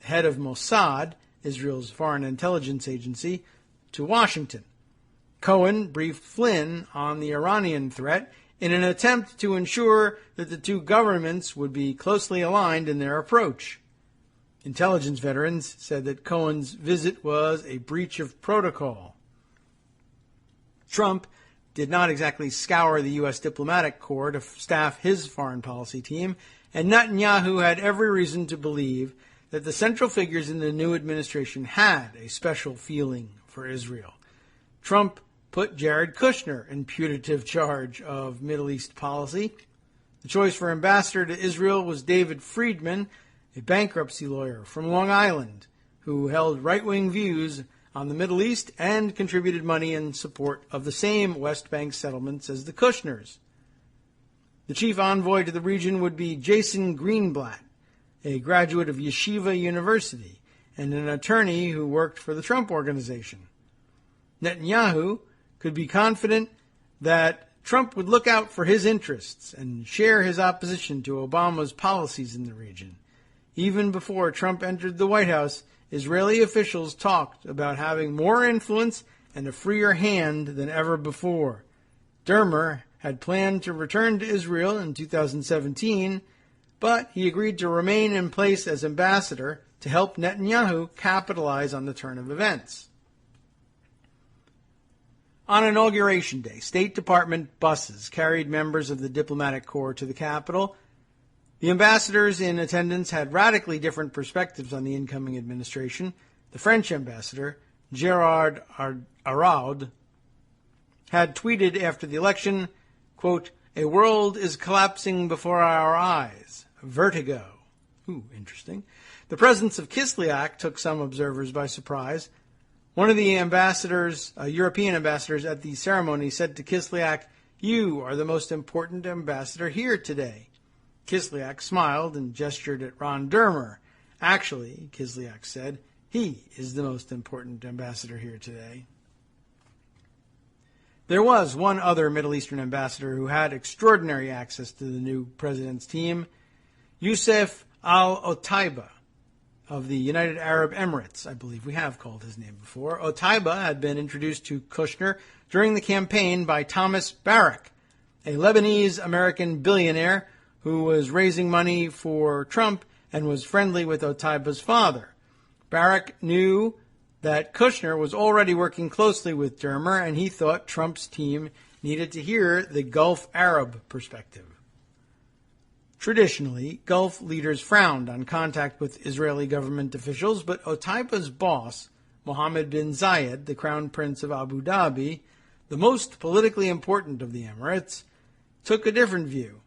head of Mossad, Israel's foreign intelligence agency, to Washington. Cohen briefed Flynn on the Iranian threat in an attempt to ensure that the two governments would be closely aligned in their approach. Intelligence veterans said that Cohen's visit was a breach of protocol. Trump did not exactly scour the U.S. diplomatic corps to staff his foreign policy team, and Netanyahu had every reason to believe that the central figures in the new administration had a special feeling for Israel. Trump put Jared Kushner in putative charge of Middle East policy. The choice for ambassador to Israel was David Friedman, a bankruptcy lawyer from Long Island, who held right-wing views on the Middle East and contributed money in support of the same West Bank settlements as the Kushners. The chief envoy to the region would be Jason Greenblatt, a graduate of Yeshiva University and an attorney who worked for the Trump Organization. Netanyahu could be confident that Trump would look out for his interests and share his opposition to Obama's policies in the region. Even before Trump entered the White House, Israeli officials talked about having more influence and a freer hand than ever before. Dermer had planned to return to Israel in 2017, but he agreed to remain in place as ambassador to help Netanyahu capitalize on the turn of events. On Inauguration Day, State Department buses carried members of the diplomatic corps to the Capitol. The ambassadors in attendance had radically different perspectives on the incoming administration. The French ambassador, Gerard Araud, had tweeted after the election, quote, "A world is collapsing before our eyes. Vertigo. Interesting. The presence of Kislyak took some observers by surprise. One of the ambassadors, European ambassadors at the ceremony, said to Kislyak, "You are the most important ambassador here today." Kislyak smiled and gestured at Ron Dermer. "Actually," Kislyak said, "he is the most important ambassador here today." There was one other Middle Eastern ambassador who had extraordinary access to the new president's team, Youssef al-Otaiba of the United Arab Emirates. I believe we have called his name before. Otaiba had been introduced to Kushner during the campaign by Thomas Barak, a Lebanese-American billionaire who was raising money for Trump and was friendly with Otaiba's father. Barak knew that Kushner was already working closely with Dermer, and he thought Trump's team needed to hear the Gulf Arab perspective. Traditionally, Gulf leaders frowned on contact with Israeli government officials, but Otaiba's boss, Mohammed bin Zayed, the Crown Prince of Abu Dhabi, the most politically important of the Emirates, took a different view.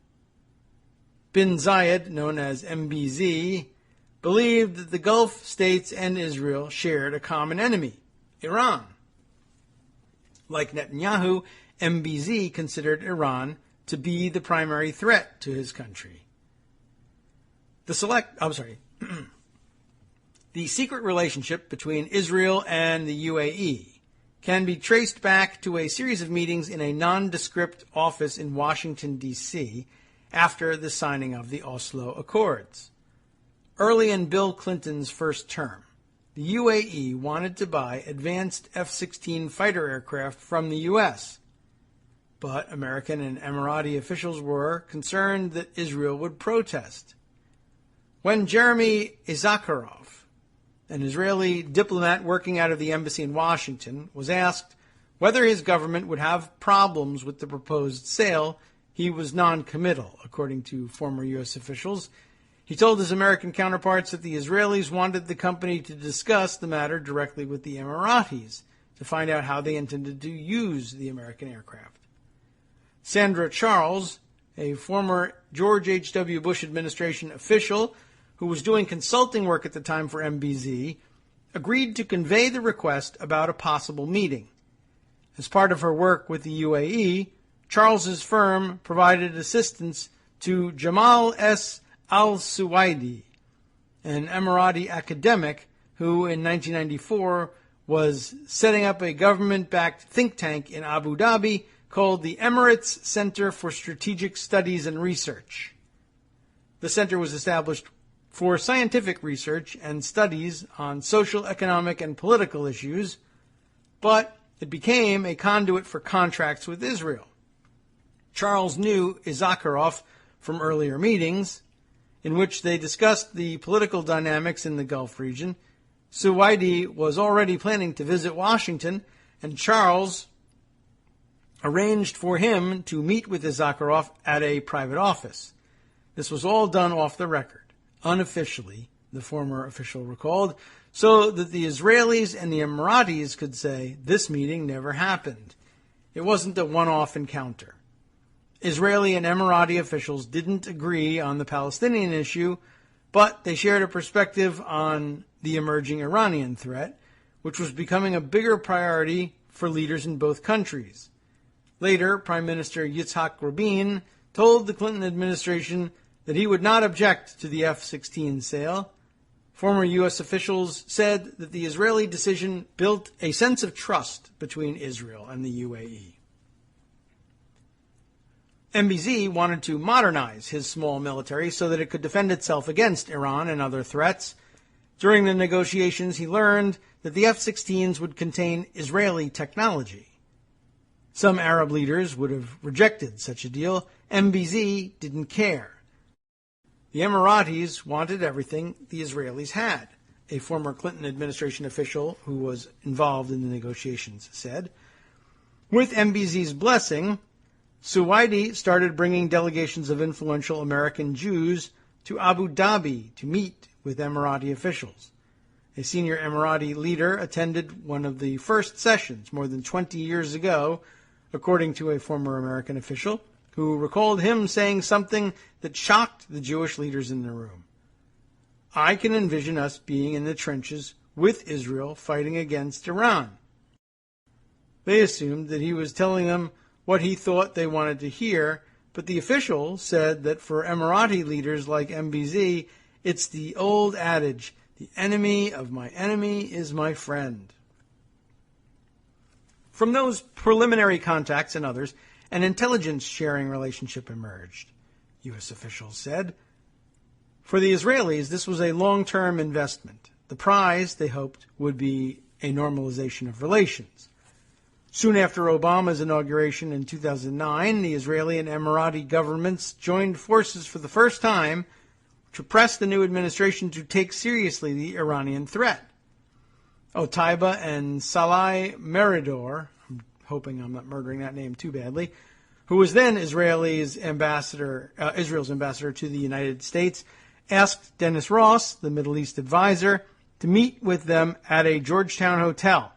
Bin Zayed, known as MBZ, believed that the Gulf states and Israel shared a common enemy, Iran. Like Netanyahu, MBZ considered Iran to be the primary threat to his country. The secret relationship between Israel and the UAE can be traced back to a series of meetings in a nondescript office in Washington, D.C., after the signing of the Oslo Accords. Early in Bill Clinton's first term, the UAE wanted to buy advanced F-16 fighter aircraft from the U.S., but American and Emirati officials were concerned that Israel would protest. When Jeremy Issacharoff, an Israeli diplomat working out of the embassy in Washington, was asked whether his government would have problems with the proposed sale, he was non-committal, according to former U.S. officials. He told his American counterparts that the Israelis wanted the company to discuss the matter directly with the Emiratis to find out how they intended to use the American aircraft. Sandra Charles, a former George H.W. Bush administration official who was doing consulting work at the time for MBZ, agreed to convey the request about a possible meeting. As part of her work with the UAE, Charles's firm provided assistance to Jamal S. al-Suwaidi, an Emirati academic who in 1994 was setting up a government-backed think tank in Abu Dhabi called the Emirates Center for Strategic Studies and Research. The center was established for scientific research and studies on social, economic, and political issues, but it became a conduit for contracts with Israel. Charles knew Issacharoff from earlier meetings, in which they discussed the political dynamics in the Gulf region. Suwaidi was already planning to visit Washington, and Charles arranged for him to meet with Issacharoff at a private office. This was all done off the record, unofficially, the former official recalled, so that the Israelis and the Emiratis could say this meeting never happened. It wasn't a one-off encounter. Israeli and Emirati officials didn't agree on the Palestinian issue, but they shared a perspective on the emerging Iranian threat, which was becoming a bigger priority for leaders in both countries. Later, Prime Minister Yitzhak Rabin told the Clinton administration that he would not object to the F-16 sale. Former U.S. officials said that the Israeli decision built a sense of trust between Israel and the UAE. MBZ wanted to modernize his small military so that it could defend itself against Iran and other threats. During the negotiations, he learned that the F-16s would contain Israeli technology. Some Arab leaders would have rejected such a deal. MBZ didn't care. The Emiratis wanted everything the Israelis had, a former Clinton administration official who was involved in the negotiations said. With MBZ's blessing, Suwaidi started bringing delegations of influential American Jews to Abu Dhabi to meet with Emirati officials. A senior Emirati leader attended one of the first sessions more than 20 years ago, according to a former American official, who recalled him saying something that shocked the Jewish leaders in the room. I can envision us being in the trenches with Israel fighting against Iran. They assumed that he was telling them what he thought they wanted to hear, but the official said that for Emirati leaders like MBZ, it's the old adage, the enemy of my enemy is my friend. From those preliminary contacts and others, an intelligence sharing relationship emerged, U.S. officials said. For the Israelis, this was a long-term investment. The prize, they hoped, would be a normalization of relations. Soon after Obama's inauguration in 2009, the Israeli and Emirati governments joined forces for the first time to press the new administration to take seriously the Iranian threat. Otaiba and Salih Meridor, I'm hoping I'm not murdering that name too badly, who was then Israel's ambassador to the United States, asked Dennis Ross, the Middle East advisor, to meet with them at a Georgetown hotel,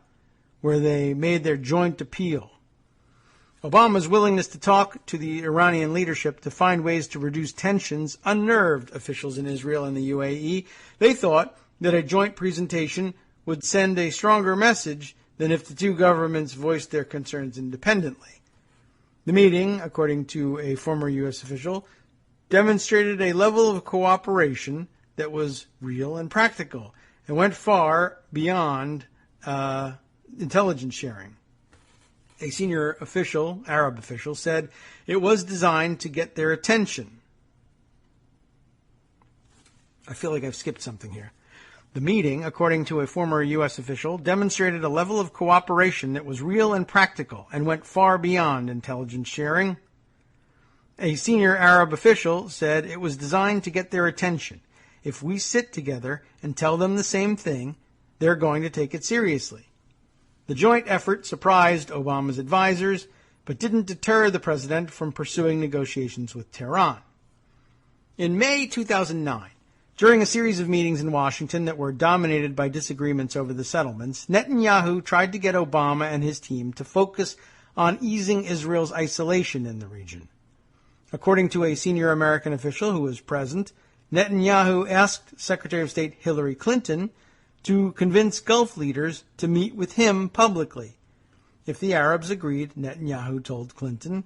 where they made their joint appeal. Obama's willingness to talk to the Iranian leadership to find ways to reduce tensions unnerved officials in Israel and the UAE. They thought that a joint presentation would send a stronger message than if the two governments voiced their concerns independently. The meeting, according to a former U.S. official, demonstrated a level of cooperation that was real and practical and went far beyond intelligence sharing. A senior official, Arab official, said it was designed to get their attention. I feel like I've skipped something here. The meeting, according to a former U.S. official, demonstrated a level of cooperation that was real and practical and went far beyond intelligence sharing. A senior Arab official said it was designed to get their attention. If we sit together and tell them the same thing, they're going to take it seriously. The joint effort surprised Obama's advisors, but didn't deter the president from pursuing negotiations with Tehran. In May 2009, during a series of meetings in Washington that were dominated by disagreements over the settlements, Netanyahu tried to get Obama and his team to focus on easing Israel's isolation in the region. According to a senior American official who was present, Netanyahu asked Secretary of State Hillary Clinton to convince Gulf leaders to meet with him publicly. If the Arabs agreed, Netanyahu told Clinton,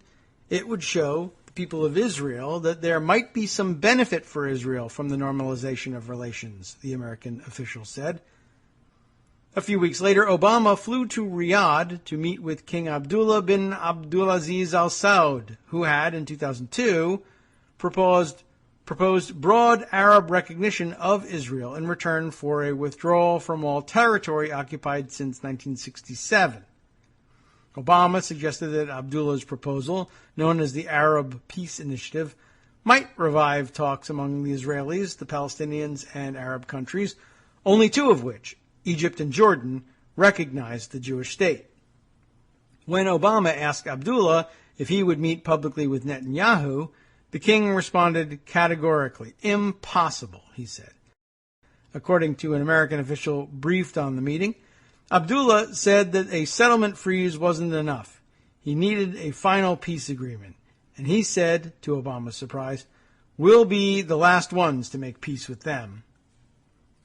it would show the people of Israel that there might be some benefit for Israel from the normalization of relations, the American official said. A few weeks later, Obama flew to Riyadh to meet with King Abdullah bin Abdulaziz Al Saud, who had, in 2002, proposed broad Arab recognition of Israel in return for a withdrawal from all territory occupied since 1967. Obama suggested that Abdullah's proposal, known as the Arab Peace Initiative, might revive talks among the Israelis, the Palestinians, and Arab countries, only two of which, Egypt and Jordan, recognized the Jewish state. When Obama asked Abdullah if he would meet publicly with Netanyahu, the king responded categorically. Impossible, he said. According to an American official briefed on the meeting, Abdullah said that a settlement freeze wasn't enough. He needed a final peace agreement. And he said, to Obama's surprise, we'll be the last ones to make peace with them.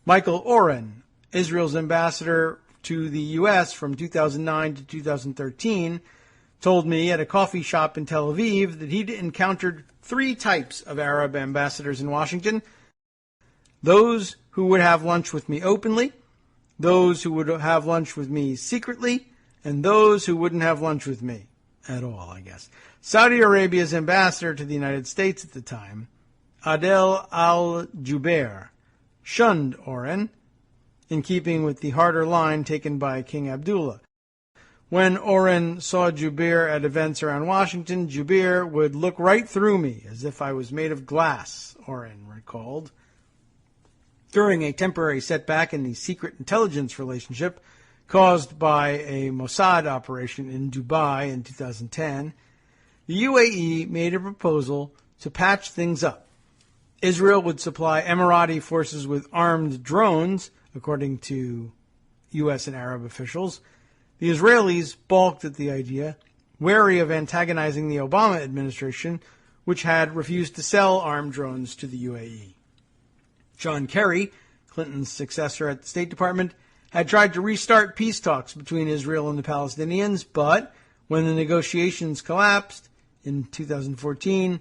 Michael Oren, Israel's ambassador to the U.S. from 2009 to 2013, told me at a coffee shop in Tel Aviv that he'd encountered three types of Arab ambassadors in Washington: those who would have lunch with me openly, those who would have lunch with me secretly, and those who wouldn't have lunch with me at all, I guess. Saudi Arabia's ambassador to the United States at the time, Adel Al-Jubeir, shunned Oren, in keeping with the harder line taken by King Abdullah. When Oren saw Jubeir at events around Washington, Jubeir would look right through me as if I was made of glass, Oren recalled. During a temporary setback in the secret intelligence relationship caused by a Mossad operation in Dubai in 2010, the UAE made a proposal to patch things up. Israel would supply Emirati forces with armed drones, according to U.S. and Arab officials. The Israelis balked at the idea, wary of antagonizing the Obama administration, which had refused to sell armed drones to the UAE. John Kerry, Clinton's successor at the State Department, had tried to restart peace talks between Israel and the Palestinians, but when the negotiations collapsed in 2014,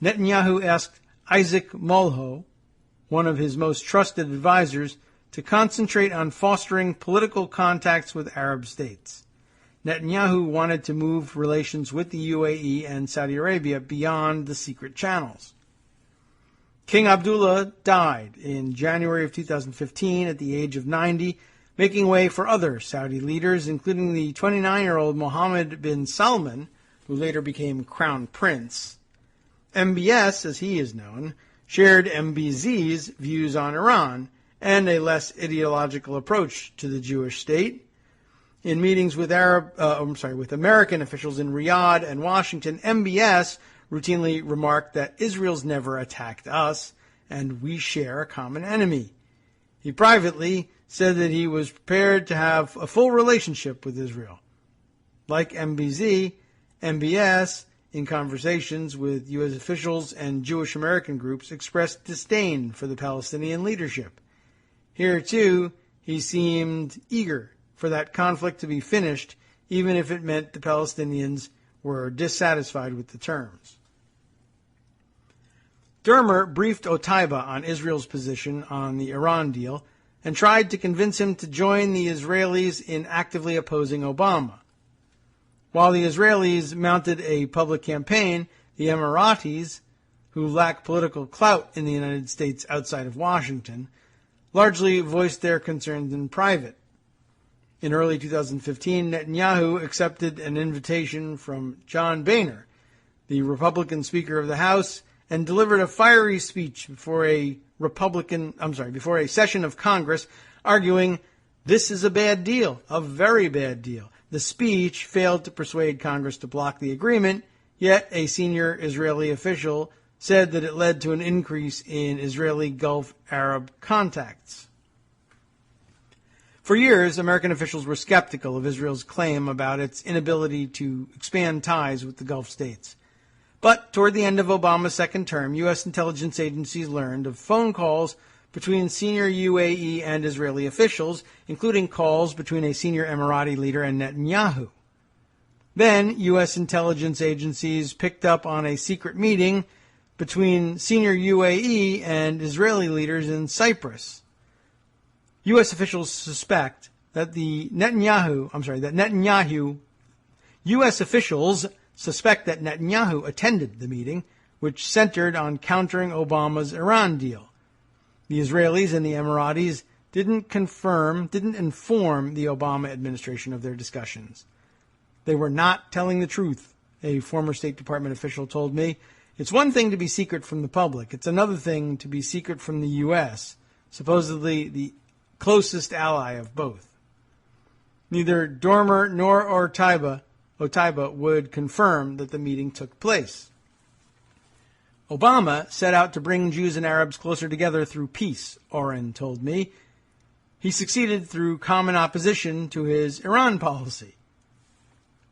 Netanyahu asked Isaac Molho, one of his most trusted advisors, to concentrate on fostering political contacts with Arab states. Netanyahu wanted to move relations with the UAE and Saudi Arabia beyond the secret channels. King Abdullah died in January of 2015 at the age of 90, making way for other Saudi leaders, including the 29-year-old Mohammed bin Salman, who later became Crown Prince. MBS, as he is known, shared MBZ's views on Iran and a less ideological approach to the Jewish state. In meetings with American officials in Riyadh and Washington, MBS routinely remarked that Israel's never attacked us, and we share a common enemy. He privately said that he was prepared to have a full relationship with Israel. Like MBZ, MBS, in conversations with U.S. officials and Jewish American groups, expressed disdain for the Palestinian leadership. Here, too, he seemed eager for that conflict to be finished, even if it meant the Palestinians were dissatisfied with the terms. Dermer briefed Otaiba on Israel's position on the Iran deal and tried to convince him to join the Israelis in actively opposing Obama. While the Israelis mounted a public campaign, the Emiratis, who lack political clout in the United States outside of Washington, largely voiced their concerns in private. In early 2015, Netanyahu accepted an invitation from John Boehner, the Republican Speaker of the House, and delivered a fiery speech before a session of Congress, arguing, "This is a bad deal, a very bad deal." The speech failed to persuade Congress to block the agreement, yet a senior Israeli official said that it led to an increase in Israeli Gulf Arab contacts. For years, American officials were skeptical of Israel's claim about its inability to expand ties with the Gulf states. But toward the end of Obama's second term, U.S. intelligence agencies learned of phone calls between senior UAE and Israeli officials, including calls between a senior Emirati leader and Netanyahu. Then, U.S. intelligence agencies picked up on a secret meeting between senior UAE and Israeli leaders in Cyprus. U.S. officials suspect that U.S. officials suspect that Netanyahu attended the meeting, which centered on countering Obama's Iran deal. The Israelis and the Emiratis didn't inform the Obama administration of their discussions. They were not telling the truth, a former State Department official told me. It's one thing to be secret from the public. It's another thing to be secret from the U.S., supposedly the closest ally of both. Neither Dormer nor Otaiba would confirm that the meeting took place. Obama set out to bring Jews and Arabs closer together through peace, Oren told me. He succeeded through common opposition to his Iran policy.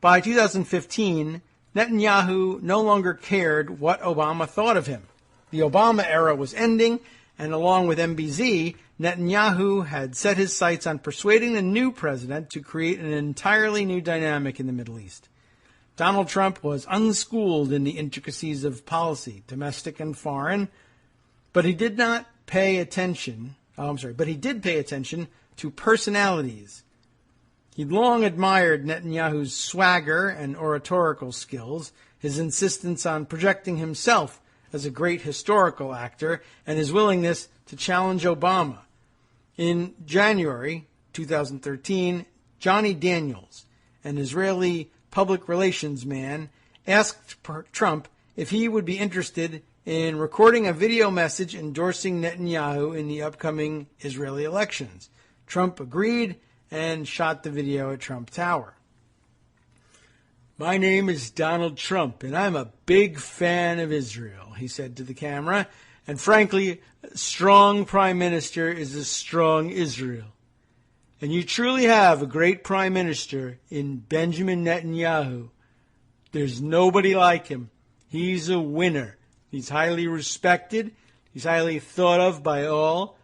By 2015, Netanyahu no longer cared what Obama thought of him. The Obama era was ending, and along with MBZ, Netanyahu had set his sights on persuading the new president to create an entirely new dynamic in the Middle East. Donald Trump was unschooled in the intricacies of policy, domestic and foreign, but he did pay attention to personalities. He'd long admired Netanyahu's swagger and oratorical skills, his insistence on projecting himself as a great historical actor, and his willingness to challenge Obama. In January 2013, Johnny Daniels, an Israeli public relations man, asked Trump if he would be interested in recording a video message endorsing Netanyahu in the upcoming Israeli elections. Trump agreed and shot the video at Trump Tower. "My name is Donald Trump, and I'm a big fan of Israel," he said to the camera. "And frankly, a strong prime minister is a strong Israel. And you truly have a great prime minister in Benjamin Netanyahu. There's nobody like him. He's a winner. He's highly respected. He's highly thought of by all.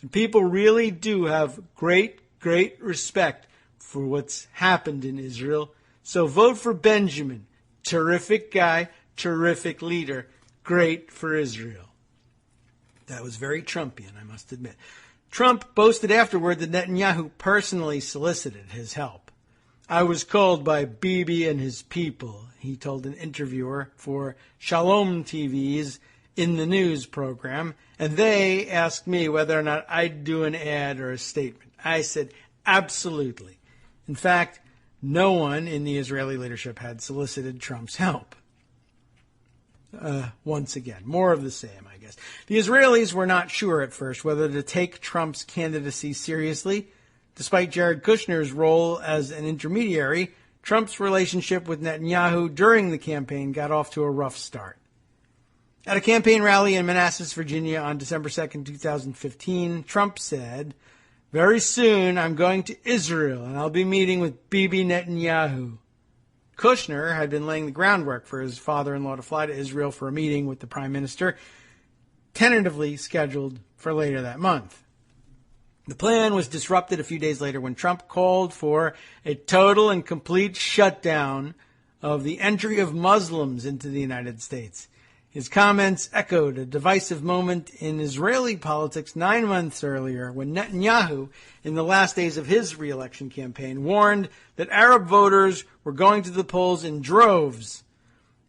And people really do have great, great respect for what's happened in Israel. So vote for Benjamin. Terrific guy, terrific leader. Great for Israel. That was very Trumpian, I must admit. Trump boasted afterward that Netanyahu personally solicited his help. I was called by Bibi and his people, he told an interviewer for Shalom TV's In the News program, and they asked me whether or not I'd do an ad or a statement. I said, absolutely. In fact, no one in the Israeli leadership had solicited Trump's help. Once again, more of the same, I guess. The Israelis were not sure at first whether to take Trump's candidacy seriously. Despite Jared Kushner's role as an intermediary, Trump's relationship with Netanyahu during the campaign got off to a rough start. At a campaign rally in Manassas, Virginia on December 2nd, 2015, Trump said, "Very soon I'm going to Israel and I'll be meeting with Bibi Netanyahu." Kushner had been laying the groundwork for his father-in-law to fly to Israel for a meeting with the prime minister, tentatively scheduled for later that month. The plan was disrupted a few days later when Trump called for a total and complete shutdown of the entry of Muslims into the United States. His comments echoed a divisive moment in Israeli politics 9 months earlier when Netanyahu, in the last days of his re-election campaign, warned that Arab voters were going to the polls in droves.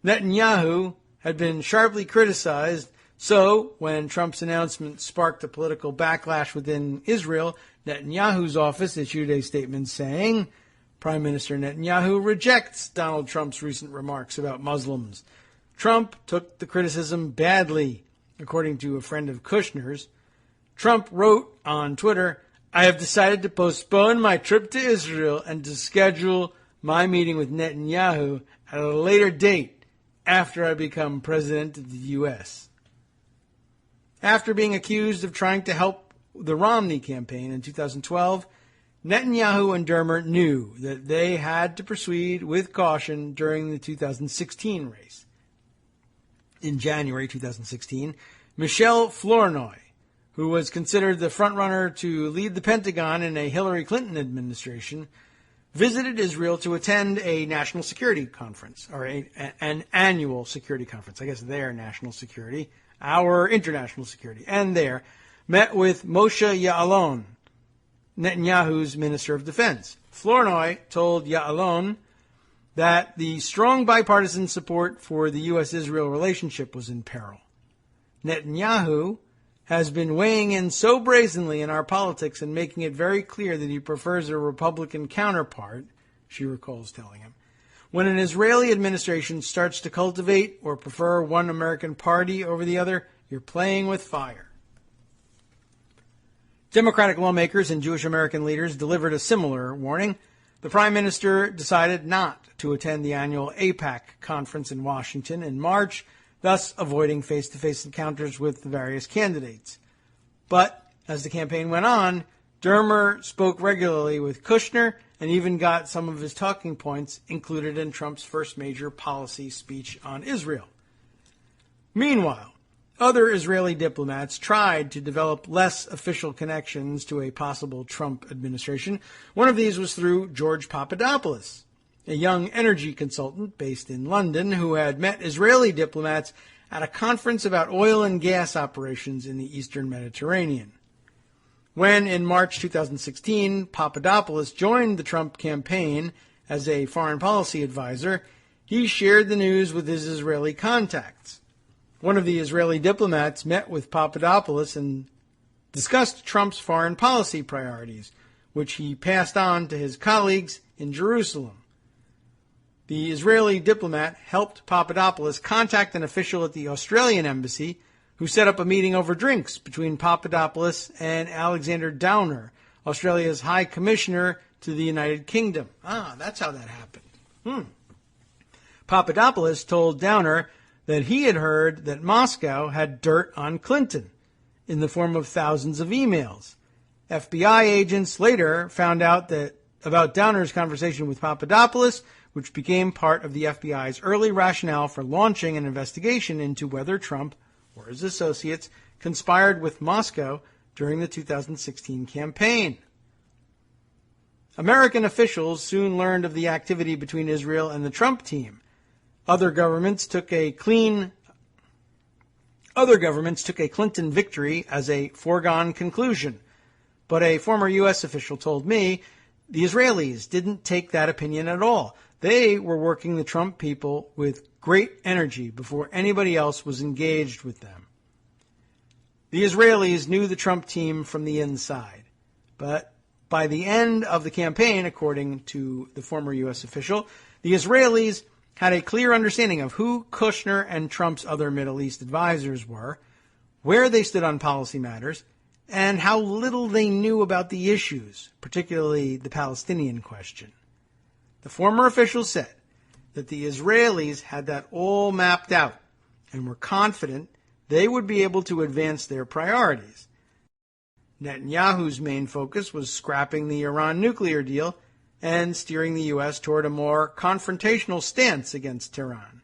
Netanyahu had been sharply criticized, so when Trump's announcement sparked a political backlash within Israel, Netanyahu's office issued a statement saying, Prime Minister Netanyahu rejects Donald Trump's recent remarks about Muslims. Trump took the criticism badly, according to a friend of Kushner's. Trump wrote on Twitter, "I have decided to postpone my trip to Israel and to schedule my meeting with Netanyahu at a later date after I become president of the U.S." After being accused of trying to help the Romney campaign in 2012, Netanyahu and Dermer knew that they had to proceed with caution during the 2016 race. In January 2016, Michelle Flournoy, who was considered the frontrunner to lead the Pentagon in a Hillary Clinton administration, visited Israel to attend a national security conference, or an annual security conference. I guess their national security, our international security, and there met with Moshe Ya'alon, Netanyahu's Minister of Defense. Flournoy told Ya'alon that the strong bipartisan support for the U.S.-Israel relationship was in peril. Netanyahu has been weighing in so brazenly in our politics and making it very clear that he prefers a Republican counterpart, she recalls telling him. When an Israeli administration starts to cultivate or prefer one American party over the other, you're playing with fire. Democratic lawmakers and Jewish American leaders delivered a similar warning. The Prime Minister decided not to attend the annual AIPAC conference in Washington in March, thus avoiding face-to-face encounters with the various candidates. But as the campaign went on, Dermer spoke regularly with Kushner and even got some of his talking points included in Trump's first major policy speech on Israel. Meanwhile, other Israeli diplomats tried to develop less official connections to a possible Trump administration. One of these was through George Papadopoulos, a young energy consultant based in London who had met Israeli diplomats at a conference about oil and gas operations in the Eastern Mediterranean. When, in March 2016, Papadopoulos joined the Trump campaign as a foreign policy advisor, he shared the news with his Israeli contacts. One of the Israeli diplomats met with Papadopoulos and discussed Trump's foreign policy priorities, which he passed on to his colleagues in Jerusalem. The Israeli diplomat helped Papadopoulos contact an official at the Australian embassy who set up a meeting over drinks between Papadopoulos and Alexander Downer, Australia's High Commissioner to the United Kingdom. That's how that happened. Papadopoulos told Downer that he had heard that Moscow had dirt on Clinton in the form of thousands of emails. FBI agents later found out that about Downer's conversation with Papadopoulos, which became part of the FBI's early rationale for launching an investigation into whether Trump or his associates conspired with Moscow during the 2016 campaign. American officials soon learned of the activity between Israel and the Trump team. Other governments took a Clinton victory as a foregone conclusion. But a former U.S. official told me the Israelis didn't take that opinion at all. They were working the Trump people with great energy before anybody else was engaged with them. The Israelis knew the Trump team from the inside. But by the end of the campaign, according to the former U.S. official, the Israelis had a clear understanding of who Kushner and Trump's other Middle East advisors were, where they stood on policy matters, and how little they knew about the issues, particularly the Palestinian question. The former official said that the Israelis had that all mapped out and were confident they would be able to advance their priorities. Netanyahu's main focus was scrapping the Iran nuclear deal and steering the U.S. toward a more confrontational stance against Tehran.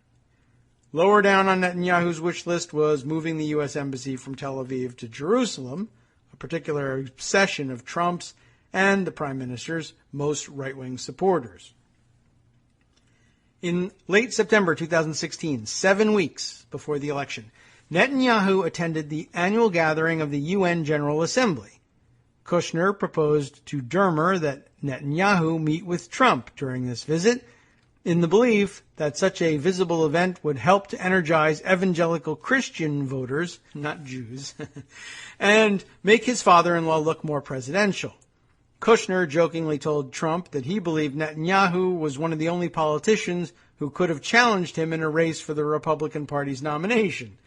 Lower down on Netanyahu's wish list was moving the U.S. embassy from Tel Aviv to Jerusalem, a particular obsession of Trump's and the Prime Minister's most right-wing supporters. In late September 2016, 7 weeks before the election, Netanyahu attended the annual gathering of the UN General Assembly. Kushner proposed to Dermer that Netanyahu meet with Trump during this visit, in the belief that such a visible event would help to energize evangelical Christian voters, not Jews, and make his father-in-law look more presidential. Kushner jokingly told Trump that he believed Netanyahu was one of the only politicians who could have challenged him in a race for the Republican Party's nomination.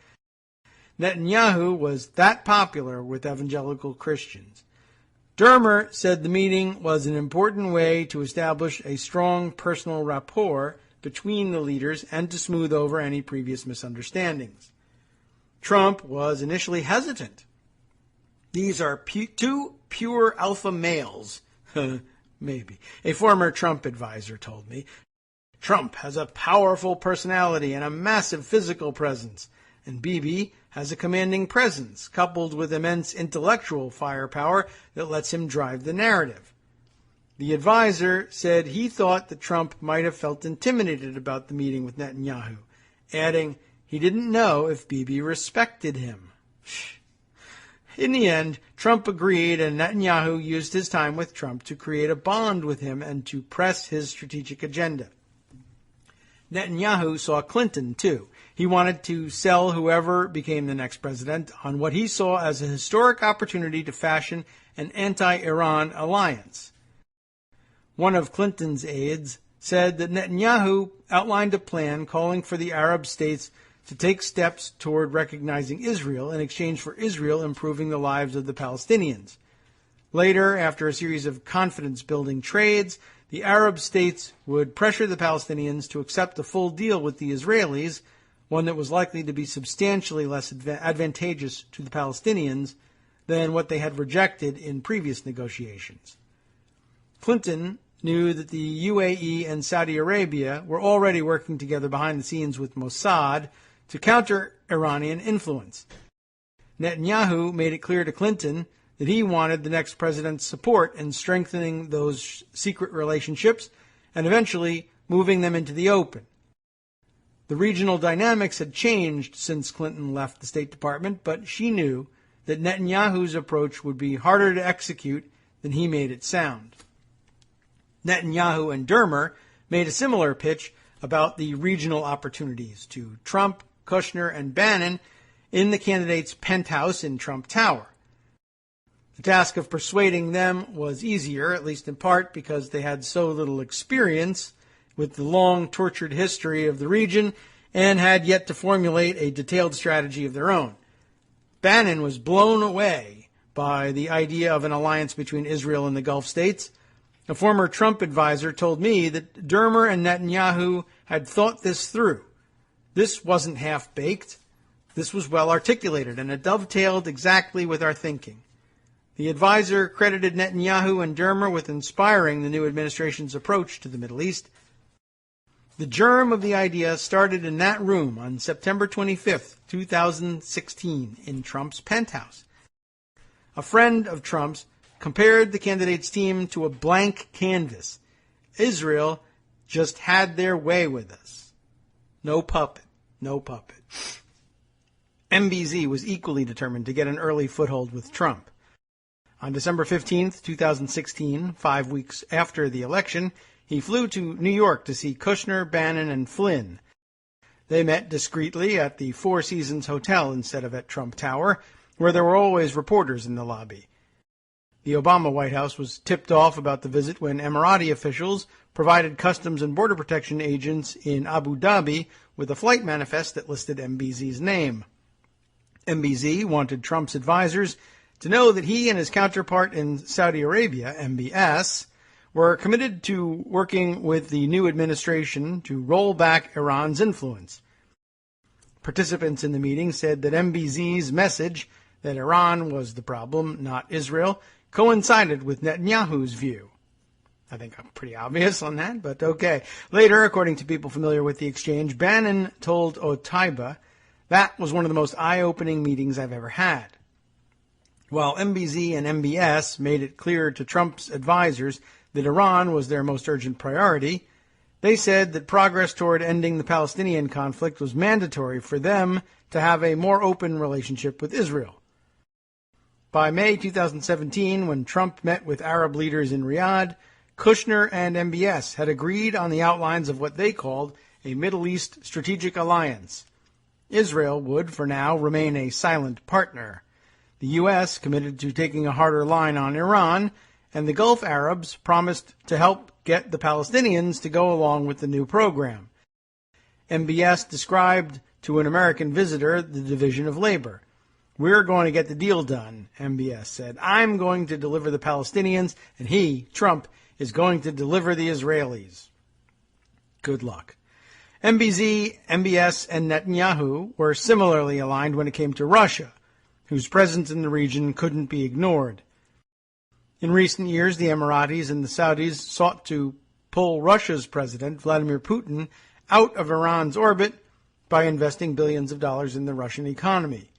Netanyahu was that popular with evangelical Christians. Dermer said the meeting was an important way to establish a strong personal rapport between the leaders and to smooth over any previous misunderstandings. Trump was initially hesitant. These are two pure alpha males. Maybe. A former Trump advisor told me. Trump has a powerful personality and a massive physical presence, and Bibi has a commanding presence, coupled with immense intellectual firepower that lets him drive the narrative. The advisor said he thought that Trump might have felt intimidated about the meeting with Netanyahu, adding he didn't know if Bibi respected him. In the end, Trump agreed, and Netanyahu used his time with Trump to create a bond with him and to press his strategic agenda. Netanyahu saw Clinton, too. He wanted to sell whoever became the next president on what he saw as a historic opportunity to fashion an anti-Iran alliance. One of Clinton's aides said that Netanyahu outlined a plan calling for the Arab states to take steps toward recognizing Israel in exchange for Israel improving the lives of the Palestinians. Later, after a series of confidence-building trades, the Arab states would pressure the Palestinians to accept a full deal with the Israelis, one that was likely to be substantially less advantageous to the Palestinians than what they had rejected in previous negotiations. Clinton knew that the UAE and Saudi Arabia were already working together behind the scenes with Mossad to counter Iranian influence. Netanyahu made it clear to Clinton that he wanted the next president's support in strengthening those secret relationships and eventually moving them into the open. The regional dynamics had changed since Clinton left the State Department, but she knew that Netanyahu's approach would be harder to execute than he made it sound. Netanyahu and Dermer made a similar pitch about the regional opportunities to Trump, Kushner, and Bannon in the candidate's penthouse in Trump Tower. The task of persuading them was easier, at least in part because they had so little experience with the long, tortured history of the region and had yet to formulate a detailed strategy of their own. Bannon was blown away by the idea of an alliance between Israel and the Gulf states. A former Trump advisor told me that Dermer and Netanyahu had thought this through. This wasn't half-baked. This was well articulated, and it dovetailed exactly with our thinking. The advisor credited Netanyahu and Dermer with inspiring the new administration's approach to the Middle East. The germ of the idea started in that room on September 25th, 2016, in Trump's penthouse. A friend of Trump's compared the candidates' team to a blank canvas. Israel just had their way with us. No puppet. No puppet. MBZ was equally determined to get an early foothold with Trump. On December 15th, 2016, 5 weeks after the election, he flew to New York to see Kushner, Bannon, and Flynn. They met discreetly at the Four Seasons Hotel instead of at Trump Tower, where there were always reporters in the lobby. The Obama White House was tipped off about the visit when Emirati officials provided Customs and Border Protection agents in Abu Dhabi with a flight manifest that listed MBZ's name. MBZ wanted Trump's advisors to know that he and his counterpart in Saudi Arabia, MBS, were committed to working with the new administration to roll back Iran's influence. Participants in the meeting said that MBZ's message that Iran was the problem, not Israel, coincided with Netanyahu's view. I think I'm pretty obvious on that, but okay. Later, according to people familiar with the exchange, Bannon told Otaiba that was one of the most eye-opening meetings I've ever had. While MBZ and MBS made it clear to Trump's advisors that Iran was their most urgent priority, they said that progress toward ending the Palestinian conflict was mandatory for them to have a more open relationship with Israel. By May 2017, when Trump met with Arab leaders in Riyadh, Kushner and MBS had agreed on the outlines of what they called a Middle East strategic alliance. Israel would, for now, remain a silent partner. The U.S. committed to taking a harder line on Iran, and the Gulf Arabs promised to help get the Palestinians to go along with the new program. MBS described to an American visitor the division of labor. "We're going to get the deal done," MBS said. "I'm going to deliver the Palestinians, and he, Trump, is going to deliver the Israelis." Good luck. MBZ, MBS, and Netanyahu were similarly aligned when it came to Russia, whose presence in the region couldn't be ignored. In recent years, the Emiratis and the Saudis sought to pull Russia's president, Vladimir Putin, out of Iran's orbit by investing billions of dollars in the Russian economy.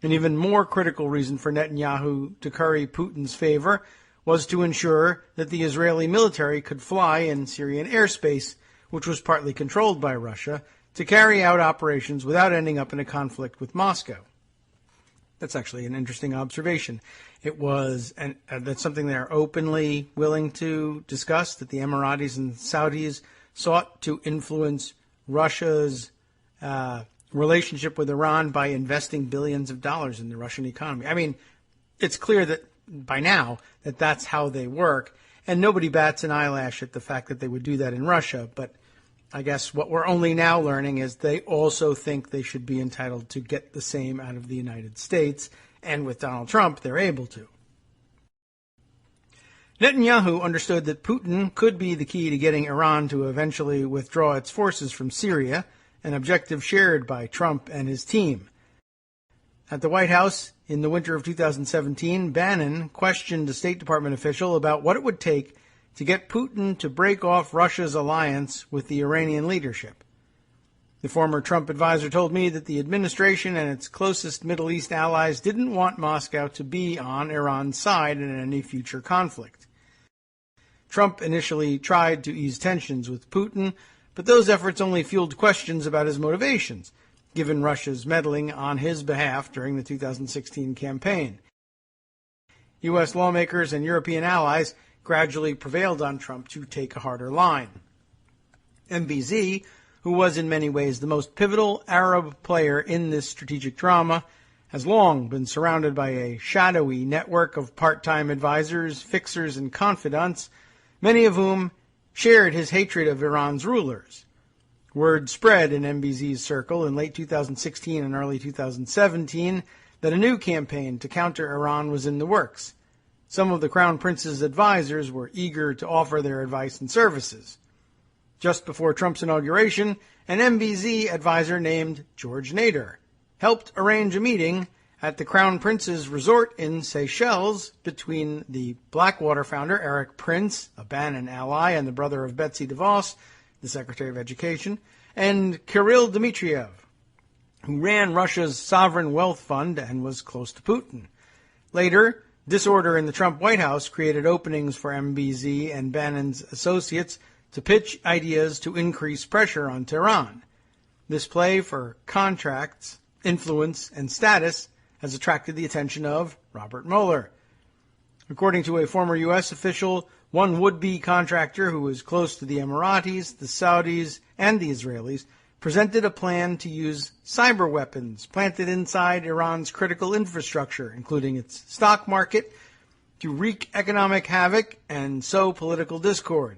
An even more critical reason for Netanyahu to curry Putin's favor was to ensure that the Israeli military could fly in Syrian airspace, which was partly controlled by Russia, to carry out operations without ending up in a conflict with Moscow. That's actually an interesting observation. It was, and that's something they're openly willing to discuss, that the Emiratis and Saudis sought to influence Russia's relationship with Iran by investing billions of dollars in the Russian economy. I mean, it's clear that by now that that's how they work, and nobody bats an eyelash at the fact that they would do that in Russia, but I guess what we're only now learning is they also think they should be entitled to get the same out of the United States, and with Donald Trump, they're able to. Netanyahu understood that Putin could be the key to getting Iran to eventually withdraw its forces from Syria, an objective shared by Trump and his team. At the White House in the winter of 2017, Bannon questioned a State Department official about what it would take to get Putin to break off Russia's alliance with the Iranian leadership. The former Trump advisor told me that the administration and its closest Middle East allies didn't want Moscow to be on Iran's side in any future conflict. Trump initially tried to ease tensions with Putin, but those efforts only fueled questions about his motivations, given Russia's meddling on his behalf during the 2016 campaign. U.S. lawmakers and European allies gradually prevailed on Trump to take a harder line. MBZ, who was in many ways the most pivotal Arab player in this strategic drama, has long been surrounded by a shadowy network of part-time advisors, fixers, and confidants, many of whom shared his hatred of Iran's rulers. Word spread in MBZ's circle in late 2016 and early 2017 that a new campaign to counter Iran was in the works. Some of the Crown Prince's advisors were eager to offer their advice and services. Just before Trump's inauguration, an MBZ advisor named George Nader helped arrange a meeting at the Crown Prince's resort in Seychelles between the Blackwater founder Eric Prince, a Bannon ally and the brother of Betsy DeVos, the Secretary of Education, and Kirill Dmitriev, who ran Russia's sovereign wealth fund and was close to Putin. Later, disorder in the Trump White House created openings for MBZ and Bannon's associates to pitch ideas to increase pressure on Tehran. This play for contracts, influence, and status has attracted the attention of Robert Mueller. According to a former U.S. official, one would-be contractor who was close to the Emiratis, the Saudis, and the Israelis presented a plan to use cyber weapons planted inside Iran's critical infrastructure, including its stock market, to wreak economic havoc and sow political discord.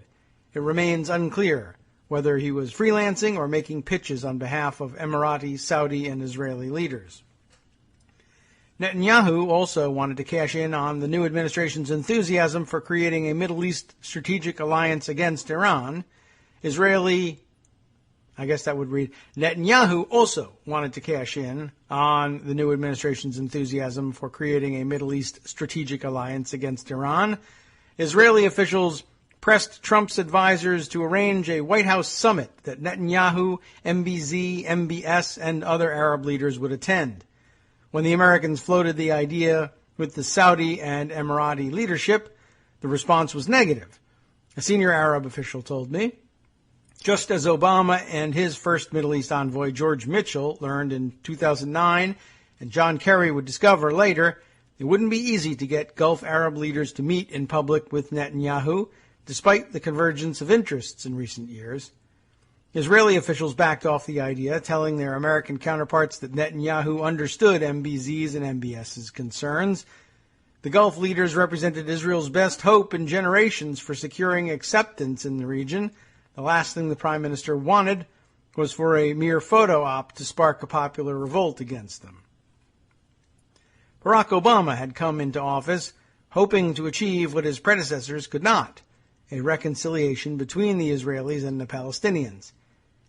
It remains unclear whether he was freelancing or making pitches on behalf of Emirati, Saudi, and Israeli leaders. Netanyahu also wanted to cash in on the new administration's enthusiasm for creating a Middle East strategic alliance against Iran. Netanyahu also wanted to cash in on the new administration's enthusiasm for creating a Middle East strategic alliance against Iran. Israeli officials pressed Trump's advisors to arrange a White House summit that Netanyahu, MBZ, MBS, and other Arab leaders would attend. When the Americans floated the idea with the Saudi and Emirati leadership, the response was negative. A senior Arab official told me, just as Obama and his first Middle East envoy, George Mitchell, learned in 2009, and John Kerry would discover later, it wouldn't be easy to get Gulf Arab leaders to meet in public with Netanyahu, despite the convergence of interests in recent years. Israeli officials backed off the idea, telling their American counterparts that Netanyahu understood MBZ's and MBS's concerns. The Gulf leaders represented Israel's best hope in generations for securing acceptance in the region. The last thing the Prime Minister wanted was for a mere photo op to spark a popular revolt against them. Barack Obama had come into office hoping to achieve what his predecessors could not, a reconciliation between the Israelis and the Palestinians.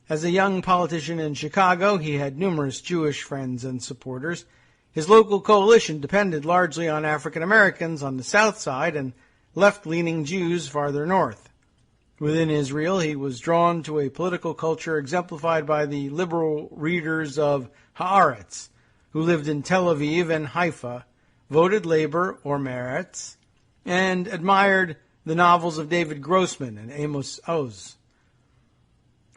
As a young politician in Chicago, he had numerous Jewish friends and supporters. His local coalition depended largely on African Americans on the south side and left-leaning Jews farther north. Within Israel, he was drawn to a political culture exemplified by the liberal readers of Haaretz, who lived in Tel Aviv and Haifa, voted Labor or Meretz, and admired the novels of David Grossman and Amos Oz.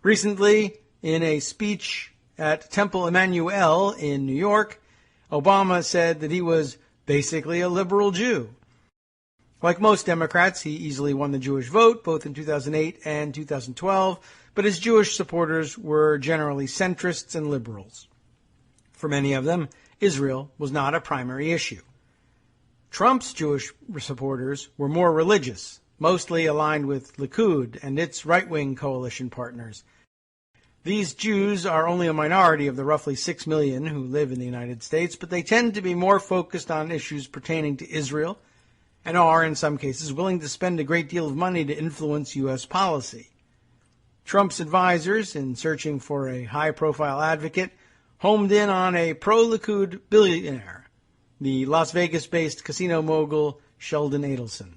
Recently, in a speech at Temple Emmanuel in New York, Obama said that he was basically a liberal Jew. Like most Democrats, he easily won the Jewish vote, both in 2008 and 2012, but his Jewish supporters were generally centrists and liberals. For many of them, Israel was not a primary issue. Trump's Jewish supporters were more religious, mostly aligned with Likud and its right-wing coalition partners. These Jews are only a minority of the roughly 6 million who live in the United States, but they tend to be more focused on issues pertaining to Israel and are, in some cases, willing to spend a great deal of money to influence U.S. policy. Trump's advisors, in searching for a high-profile advocate, homed in on a pro-Likud billionaire, the Las Vegas-based casino mogul Sheldon Adelson.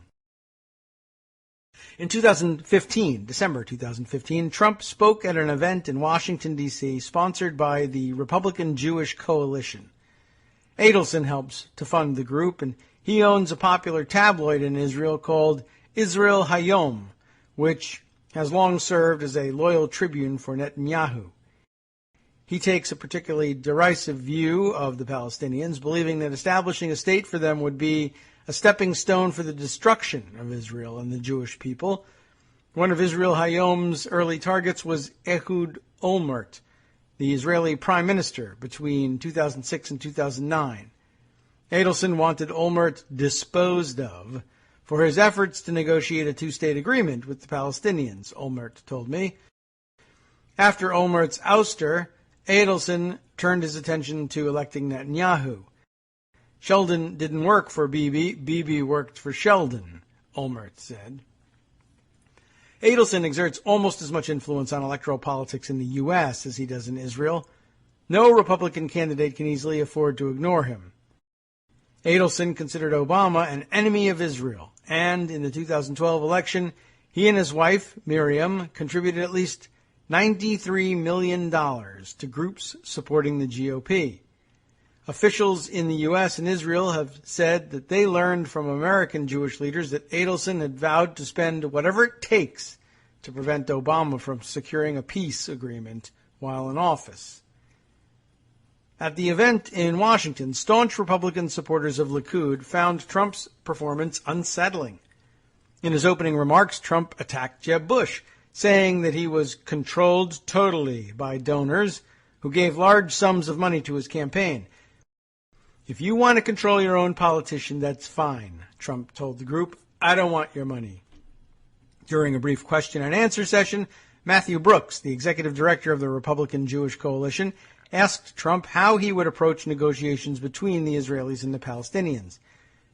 In December 2015, Trump spoke at an event in Washington, D.C., sponsored by the Republican Jewish Coalition. Adelson helps to fund the group, and he owns a popular tabloid in Israel called Israel Hayom, which has long served as a loyal tribune for Netanyahu. He takes a particularly derisive view of the Palestinians, believing that establishing a state for them would be a stepping stone for the destruction of Israel and the Jewish people. One of Israel Hayom's early targets was Ehud Olmert, the Israeli prime minister between 2006 and 2009. Adelson wanted Olmert disposed of for his efforts to negotiate a two-state agreement with the Palestinians, Olmert told me. After Olmert's ouster, Adelson turned his attention to electing Netanyahu. Sheldon didn't work for Bibi, Bibi worked for Sheldon, Olmert said. Adelson exerts almost as much influence on electoral politics in the U.S. as he does in Israel. No Republican candidate can easily afford to ignore him. Adelson considered Obama an enemy of Israel, and in the 2012 election, He and his wife, Miriam, contributed at least $93 million to groups supporting the GOP. Officials in the U.S. and Israel have said that they learned from American Jewish leaders that Adelson had vowed to spend whatever it takes to prevent Obama from securing a peace agreement while in office. At the event in Washington, staunch Republican supporters of Likud found Trump's performance unsettling. In his opening remarks, Trump attacked Jeb Bush, saying that he was controlled totally by donors who gave large sums of money to his campaign. If you want to control your own politician, that's fine, Trump told the group. I don't want your money. During a brief question and answer session, Matthew Brooks, the executive director of the Republican Jewish Coalition, asked Trump how he would approach negotiations between the Israelis and the Palestinians.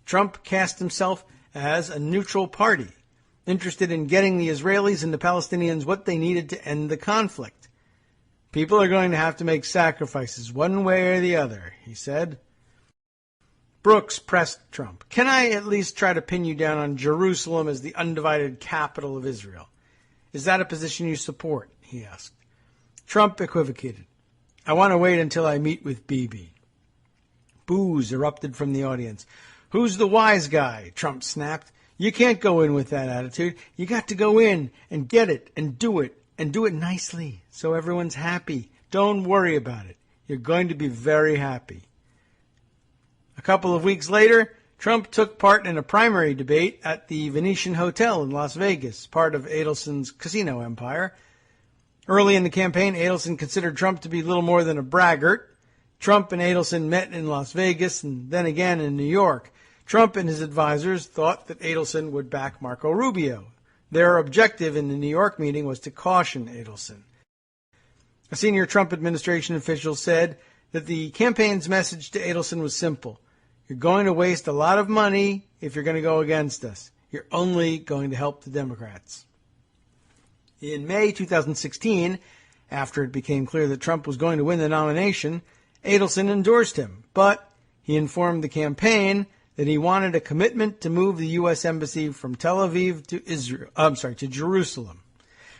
Trump cast himself as a neutral party, interested in getting the Israelis and the Palestinians what they needed to end the conflict. People are going to have to make sacrifices one way or the other, he said. Brooks pressed Trump. Can I at least try to pin you down on Jerusalem as the undivided capital of Israel? Is that a position you support? He asked. Trump equivocated. I want to wait until I meet with Bibi. Boos erupted from the audience. Who's the wise guy? Trump snapped. You can't go in with that attitude. You got to go in and get it and do it nicely so everyone's happy. Don't worry about it. You're going to be very happy. A couple of weeks later, Trump took part in a primary debate at the Venetian Hotel in Las Vegas, part of Adelson's casino empire. Early in the campaign, Adelson considered Trump to be little more than a braggart. Trump and Adelson met in Las Vegas and then again in New York. Trump and his advisors thought that Adelson would back Marco Rubio. Their objective in the New York meeting was to caution Adelson. A senior Trump administration official said that the campaign's message to Adelson was simple. You're going to waste a lot of money if you're going to go against us. You're only going to help the Democrats. In May 2016, after it became clear that Trump was going to win the nomination, Adelson endorsed him, but he informed the campaign that he wanted a commitment to move the U.S. Embassy from Tel Aviv to Jerusalem.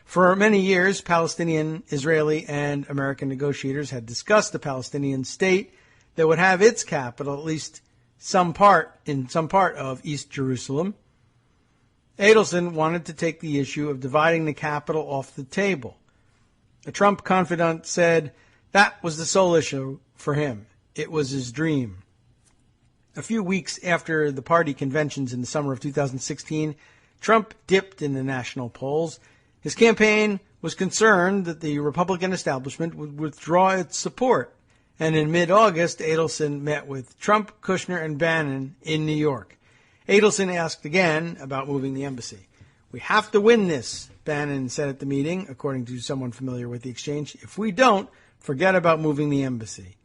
For many years, Palestinian, Israeli, and American negotiators had discussed a Palestinian state that would have its capital at least some part of East Jerusalem. Adelson wanted to take the issue of dividing the capital off the table. A Trump confidant said that was the sole issue for him. It was his dream. A few weeks after the party conventions in the summer of 2016, Trump dipped in the national polls. His campaign was concerned that the Republican establishment would withdraw its support. And in mid-August, Adelson met with Trump, Kushner, and Bannon in New York. Adelson asked again about moving the embassy. We have to win this, Bannon said at the meeting, according to someone familiar with the exchange. If we don't, forget about moving the embassy.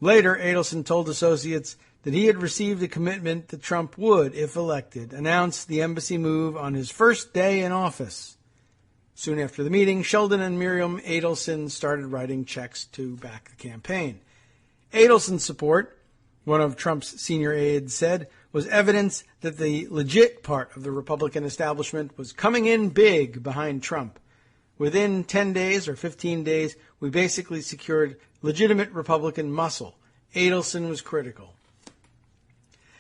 Later, Adelson told associates that he had received a commitment that Trump would, if elected, announce the embassy move on his first day in office. Soon after the meeting, Sheldon and Miriam Adelson started writing checks to back the campaign. Adelson's support, one of Trump's senior aides said, was evidence that the legit part of the Republican establishment was coming in big behind Trump. Within 10 days or 15 days, we basically secured legitimate Republican muscle. Adelson was critical.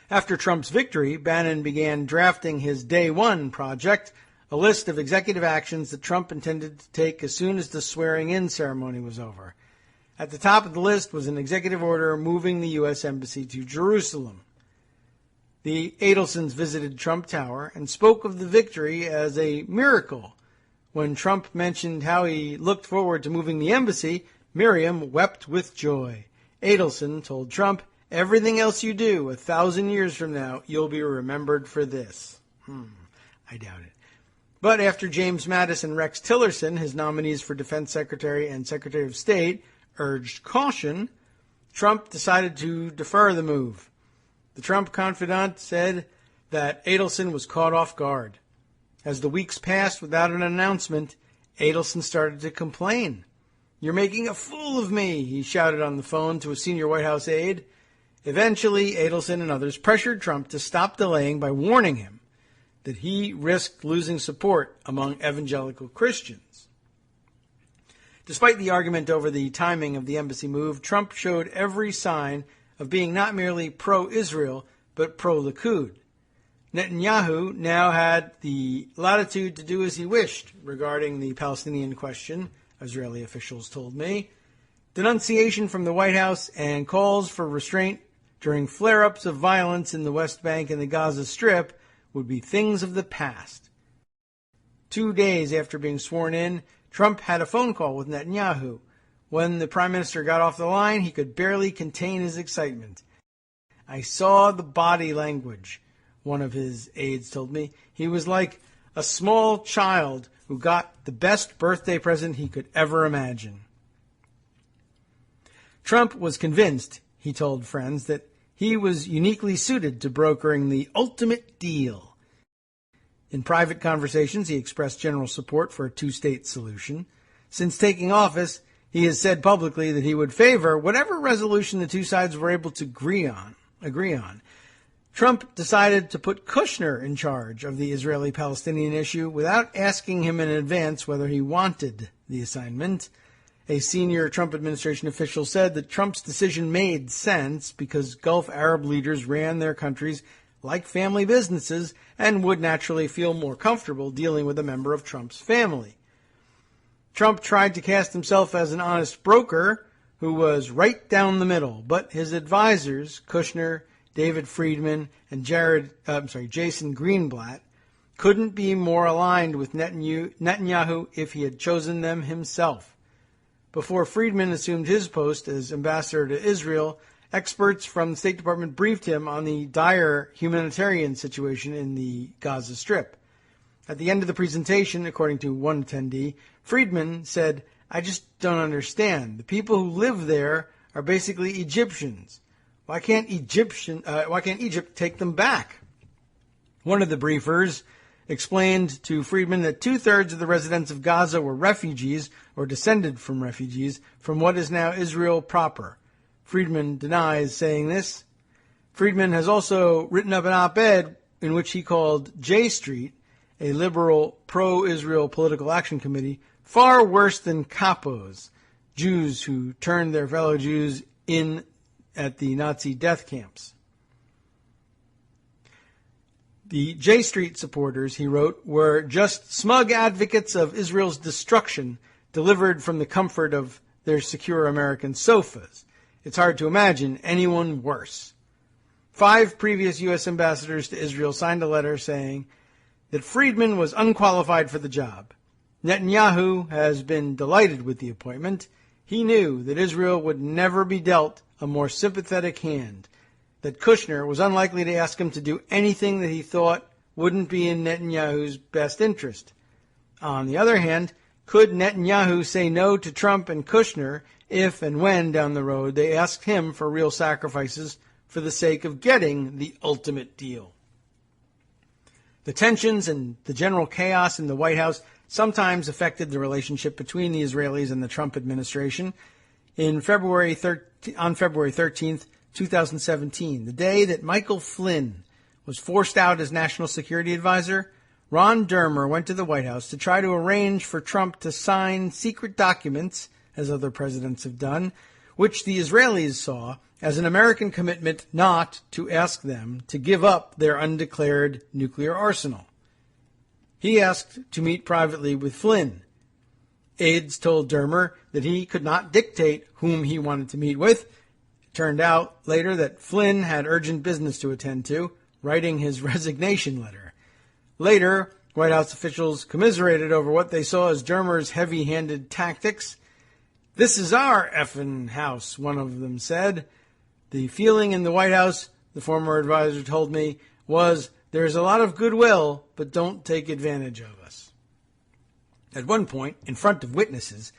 After Trump's victory, Bannon began drafting his Day One project, a list of executive actions that Trump intended to take as soon as the swearing-in ceremony was over. At the top of the list was an executive order moving the U.S. Embassy to Jerusalem. The Adelsons visited Trump Tower and spoke of the victory as a miracle. When Trump mentioned how he looked forward to moving the embassy, Miriam wept with joy. Adelson told Trump, everything else you do 1,000 years from now, you'll be remembered for this. I doubt it. But after James Mattis and Rex Tillerson, his nominees for Defense Secretary and Secretary of State, urged caution, Trump decided to defer the move. The Trump confidant said that Adelson was caught off guard. As the weeks passed without an announcement, Adelson started to complain. You're making a fool of me, he shouted on the phone to a senior White House aide. Eventually, Adelson and others pressured Trump to stop delaying by warning him that he risked losing support among evangelical Christians. Despite the argument over the timing of the embassy move, Trump showed every sign of being not merely pro-Israel, but pro-Likud. Netanyahu now had the latitude to do as he wished regarding the Palestinian question, Israeli officials told me. Denunciation from the White House and calls for restraint during flare-ups of violence in the West Bank and the Gaza Strip would be things of the past. 2 days after being sworn in, Trump had a phone call with Netanyahu. When the prime minister got off the line, he could barely contain his excitement. "I saw the body language," one of his aides told me. "He was like a small child who got the best birthday present he could ever imagine." Trump was convinced, he told friends, that he was uniquely suited to brokering the ultimate deal. In private conversations, he expressed general support for a two-state solution. Since taking office, he has said publicly that he would favor whatever resolution the two sides were able to agree on. Trump decided to put Kushner in charge of the Israeli-Palestinian issue without asking him in advance whether he wanted the assignment. A senior Trump administration official said that Trump's decision made sense because Gulf Arab leaders ran their countries like family businesses and would naturally feel more comfortable dealing with a member of Trump's family. Trump tried to cast himself as an honest broker who was right down the middle, but his advisors, Kushner, David Friedman, and Jason Greenblatt, couldn't be more aligned with Netanyahu if he had chosen them himself. Before Friedman assumed his post as ambassador to Israel, experts from the State Department briefed him on the dire humanitarian situation in the Gaza Strip. At the end of the presentation, according to one attendee, Friedman said, "I just don't understand. The people who live there are basically Egyptians. Why can't Egypt take them back?" One of the briefers explained to Friedman that 2/3 of the residents of Gaza were refugees or descended from refugees from what is now Israel proper. Friedman denies saying this. Friedman has also written up an op-ed in which he called J Street, a liberal pro-Israel political action committee, far worse than capos, Jews who turned their fellow Jews in at the Nazi death camps. The J Street supporters, he wrote, were just smug advocates of Israel's destruction delivered from the comfort of their secure American sofas. It's hard to imagine anyone worse. 5 previous U.S. ambassadors to Israel signed a letter saying that Friedman was unqualified for the job. Netanyahu has been delighted with the appointment. He knew that Israel would never be dealt a more sympathetic hand, that Kushner was unlikely to ask him to do anything that he thought wouldn't be in Netanyahu's best interest. On the other hand, could Netanyahu say no to Trump and Kushner if and when down the road they asked him for real sacrifices for the sake of getting the ultimate deal? The tensions and the general chaos in the White House sometimes affected the relationship between the Israelis and the Trump administration. On February 13th, 2017, the day that Michael Flynn was forced out as National Security Advisor, Ron Dermer went to the White House to try to arrange for Trump to sign secret documents, as other presidents have done, which the Israelis saw as an American commitment not to ask them to give up their undeclared nuclear arsenal. He asked to meet privately with Flynn. Aides told Dermer that he could not dictate whom he wanted to meet with. It turned out later that Flynn had urgent business to attend to, writing his resignation letter. Later, White House officials commiserated over what they saw as Dermer's heavy-handed tactics. "This is our effing house," one of them said. The feeling in the White House, the former advisor told me, was, "There's a lot of goodwill, but don't take advantage of us." At one point, in front of witnesses,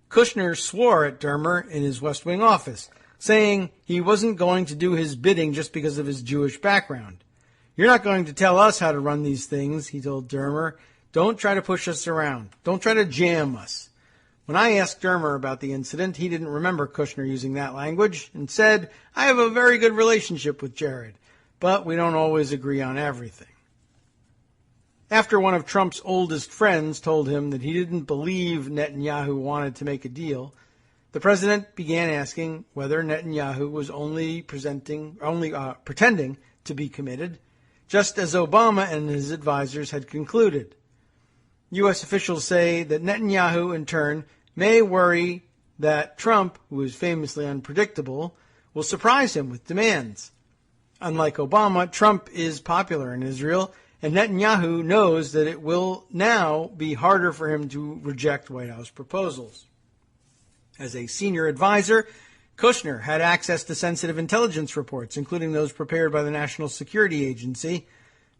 Kushner swore at Dermer in his West Wing office, saying he wasn't going to do his bidding just because of his Jewish background. "You're not going to tell us how to run these things," he told Dermer. "Don't try to push us around. Don't try to jam us." When I asked Dermer about the incident, he didn't remember Kushner using that language and said, "I have a very good relationship with Jared, but we don't always agree on everything." After one of Trump's oldest friends told him that he didn't believe Netanyahu wanted to make a deal, the president began asking whether Netanyahu was only pretending to be committed, just as Obama and his advisors had concluded. U.S. officials say that Netanyahu, in turn, may worry that Trump, who is famously unpredictable, will surprise him with demands. Unlike Obama, Trump is popular in Israel, and Netanyahu knows that it will now be harder for him to reject White House proposals. As a senior advisor, Kushner had access to sensitive intelligence reports, including those prepared by the National Security Agency.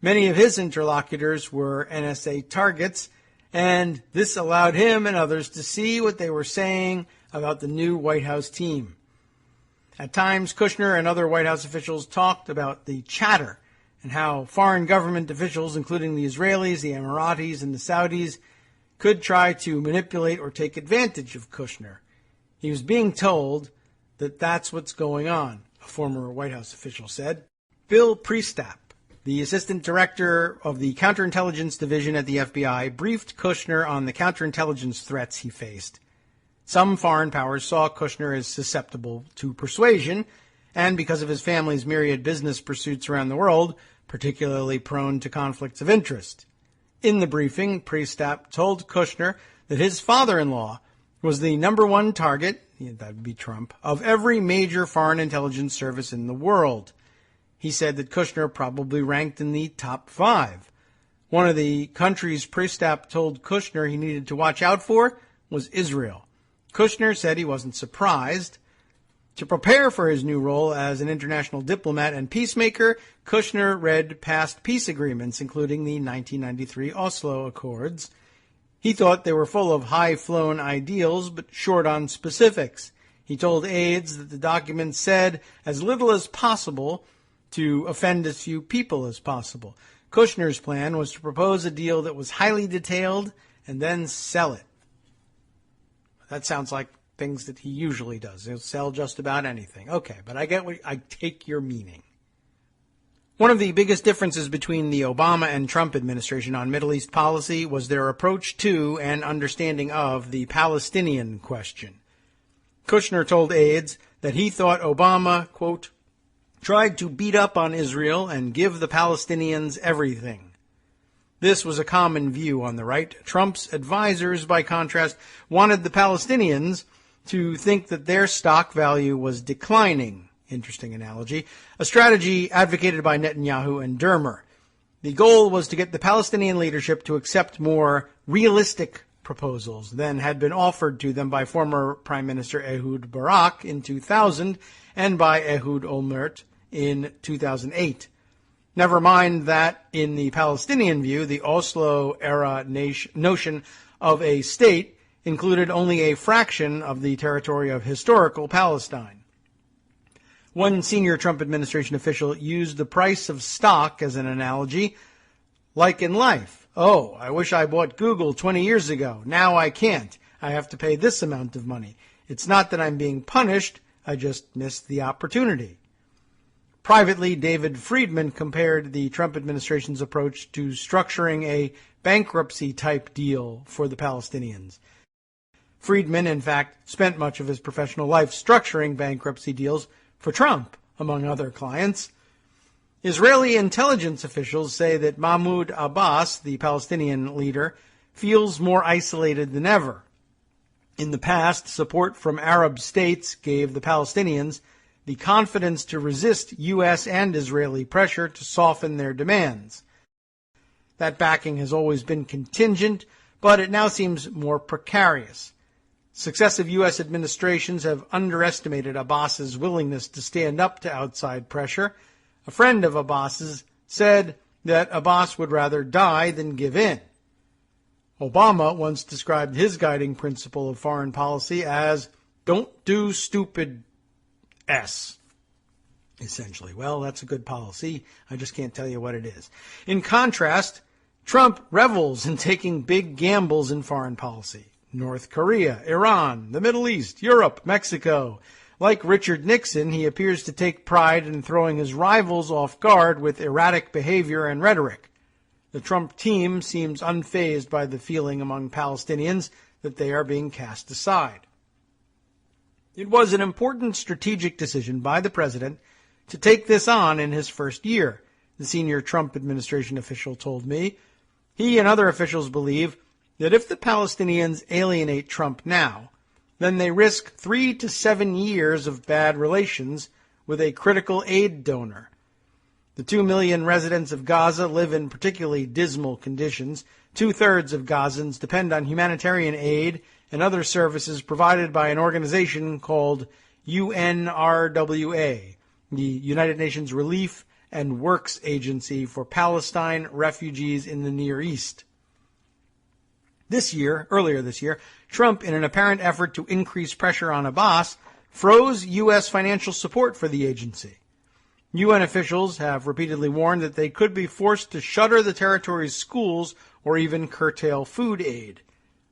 Many of his interlocutors were NSA targets, and this allowed him and others to see what they were saying about the new White House team. At times, Kushner and other White House officials talked about the chatter and how foreign government officials, including the Israelis, the Emiratis, and the Saudis, could try to manipulate or take advantage of Kushner. He was being told that that's what's going on, a former White House official said. Bill Priestap, the assistant director of the counterintelligence division at the FBI, briefed Kushner on the counterintelligence threats he faced. Some foreign powers saw Kushner as susceptible to persuasion, and because of his family's myriad business pursuits around the world, particularly prone to conflicts of interest. In the briefing, Priestap told Kushner that his father-in-law was the number one target, that would be Trump, of every major foreign intelligence service in the world. He said that Kushner probably ranked in the top 5. One of the countries Priestap told Kushner he needed to watch out for was Israel. Kushner said he wasn't surprised. To prepare for his new role as an international diplomat and peacemaker, Kushner read past peace agreements, including the 1993 Oslo Accords. He thought they were full of high-flown ideals, but short on specifics. He told aides that the documents said as little as possible to offend as few people as possible. Kushner's plan was to propose a deal that was highly detailed and then sell it. That sounds like things that he usually does. He'll sell just about anything. Okay, but I take your meaning. One of the biggest differences between the Obama and Trump administration on Middle East policy was their approach to and understanding of the Palestinian question. Kushner told aides that he thought Obama, quote, tried to beat up on Israel and give the Palestinians everything. This was a common view on the right. Trump's advisors, by contrast, wanted the Palestinians to think that their stock value was declining. Interesting analogy. A strategy advocated by Netanyahu and Dermer. The goal was to get the Palestinian leadership to accept more realistic proposals than had been offered to them by former Prime Minister Ehud Barak in 2000 and by Ehud Olmert in 2008. Never mind that in the Palestinian view, the Oslo-era notion of a state included only a fraction of the territory of historical Palestine. One senior Trump administration official used the price of stock as an analogy, like in life. Oh, I wish I bought Google 20 years ago. Now I can't. I have to pay this amount of money. It's not that I'm being punished. I just missed the opportunity. Privately, David Friedman compared the Trump administration's approach to structuring a bankruptcy-type deal for the Palestinians. Friedman, in fact, spent much of his professional life structuring bankruptcy deals for Trump, among other clients. Israeli intelligence officials say that Mahmoud Abbas, the Palestinian leader, feels more isolated than ever. In the past, support from Arab states gave the Palestinians the confidence to resist U.S. and Israeli pressure to soften their demands. That backing has always been contingent, but it now seems more precarious. Successive U.S. administrations have underestimated Abbas's willingness to stand up to outside pressure. A friend of Abbas's said that Abbas would rather die than give in. Obama once described his guiding principle of foreign policy as, don't do stupid S. Essentially. Well, that's a good policy. I just can't tell you what it is. In contrast, Trump revels in taking big gambles in foreign policy. North Korea, Iran, the Middle East, Europe, Mexico. Like Richard Nixon, he appears to take pride in throwing his rivals off guard with erratic behavior and rhetoric. The Trump team seems unfazed by the feeling among Palestinians that they are being cast aside. It was an important strategic decision by the president to take this on in his first year, the senior Trump administration official told me. He and other officials believe that if the Palestinians alienate Trump now, then they risk 3 to 7 years of bad relations with a critical aid donor. The 2 million residents of Gaza live in particularly dismal conditions. 2/3 of Gazans depend on humanitarian aid and other services provided by an organization called UNRWA, the United Nations Relief and Works Agency for Palestine Refugees in the Near East. Earlier this year, Trump, in an apparent effort to increase pressure on Abbas, froze U.S. financial support for the agency. UN officials have repeatedly warned that they could be forced to shutter the territory's schools or even curtail food aid.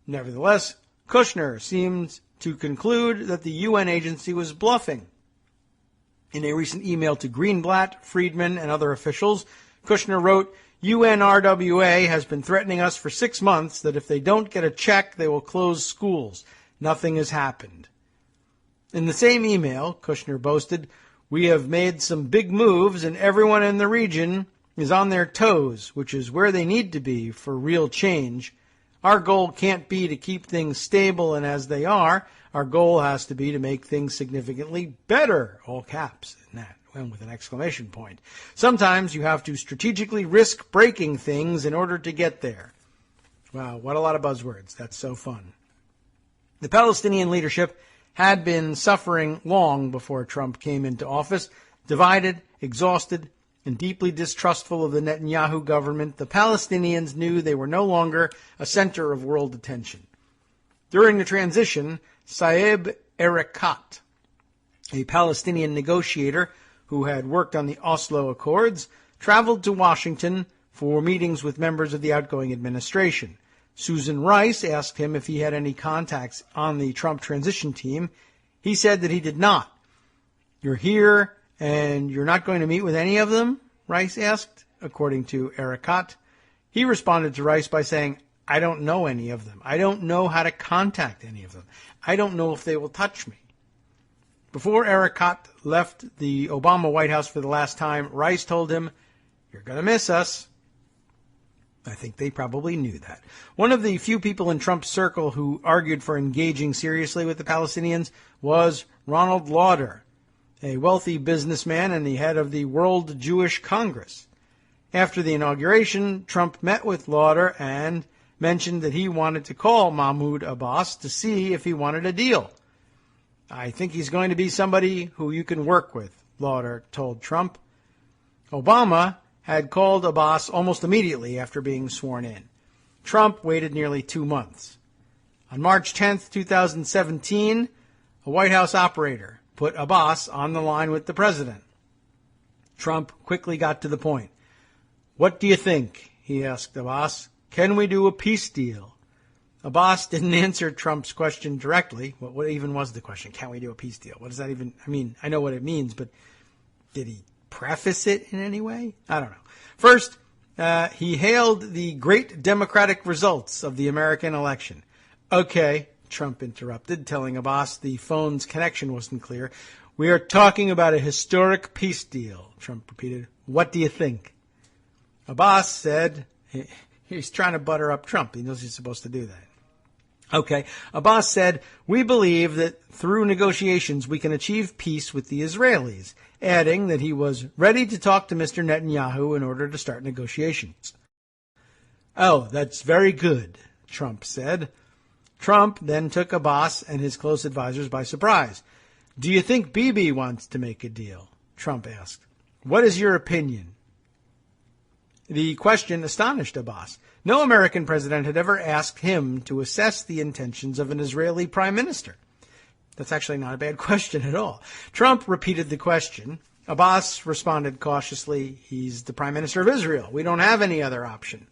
Nevertheless, Kushner seems to conclude that the UN agency was bluffing. In a recent email to Greenblatt, Friedman, and other officials, Kushner wrote, UNRWA has been threatening us for 6 months that if they don't get a check, they will close schools. Nothing has happened. In the same email, Kushner boasted, we have made some big moves and everyone in the region is on their toes, which is where they need to be for real change. Our goal can't be to keep things stable and as they are. Our goal has to be to make things significantly better, all caps in that, and with an exclamation point. Sometimes you have to strategically risk breaking things in order to get there. Wow, what a lot of buzzwords. That's so fun. The Palestinian leadership had been suffering long before Trump came into office. Divided, exhausted, and deeply distrustful of the Netanyahu government, the Palestinians knew they were no longer a center of world attention. During the transition, Saeb Erekat, a Palestinian negotiator who had worked on the Oslo Accords, traveled to Washington for meetings with members of the outgoing administration. Susan Rice asked him if he had any contacts on the Trump transition team. He said that he did not. You're here and you're not going to meet with any of them? Rice asked, according to Erekat. He responded to Rice by saying, I don't know any of them. I don't know how to contact any of them. I don't know if they will touch me. Before Erekat left the Obama White House for the last time, Rice told him, you're going to miss us. I think they probably knew that. One of the few people in Trump's circle who argued for engaging seriously with the Palestinians was Ronald Lauder, a wealthy businessman and the head of the World Jewish Congress. After the inauguration, Trump met with Lauder and mentioned that he wanted to call Mahmoud Abbas to see if he wanted a deal. I think he's going to be somebody who you can work with, Lauder told Trump. Obama had called Abbas almost immediately after being sworn in. Trump waited nearly 2 months. On March 10, 2017, a White House operator put Abbas on the line with the president. Trump quickly got to the point. What do you think? He asked Abbas. Can we do a peace deal? Abbas didn't answer Trump's question directly. What even was the question? Can we do a peace deal? What does that even, I know what it means, but did he preface it in any way? I don't know. First, he hailed the great democratic results of the American election. Okay, Trump interrupted, telling Abbas the phone's connection wasn't clear. We are talking about a historic peace deal, Trump repeated. What do you think? Abbas said, he's trying to butter up Trump. He knows he's supposed to do that. Okay, Abbas said, we believe that through negotiations we can achieve peace with the Israelis, adding that he was ready to talk to Mr. Netanyahu in order to start negotiations. Oh, that's very good, Trump said. Trump then took Abbas and his close advisors by surprise. Do you think Bibi wants to make a deal? Trump asked. What is your opinion? The question astonished Abbas. No American president had ever asked him to assess the intentions of an Israeli prime minister. That's actually not a bad question at all. Trump repeated the question. Abbas responded cautiously, he's the prime minister of Israel. We don't have any other option.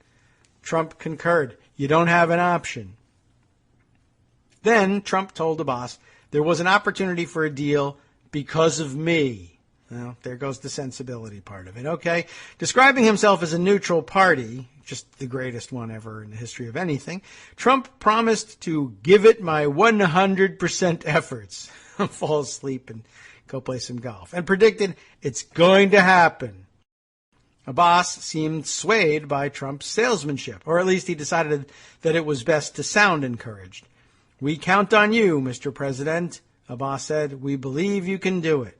Trump concurred. You don't have an option. Then Trump told Abbas there was an opportunity for a deal because of me. Well, there goes the sensibility part of it. Okay. Describing himself as a neutral party, just the greatest one ever in the history of anything. Trump promised to give it my 100% efforts, fall asleep and go play some golf, and predicted it's going to happen. Abbas seemed swayed by Trump's salesmanship, or at least he decided that it was best to sound encouraged. "We count on you, Mr. President," Abbas said. "We believe you can do it."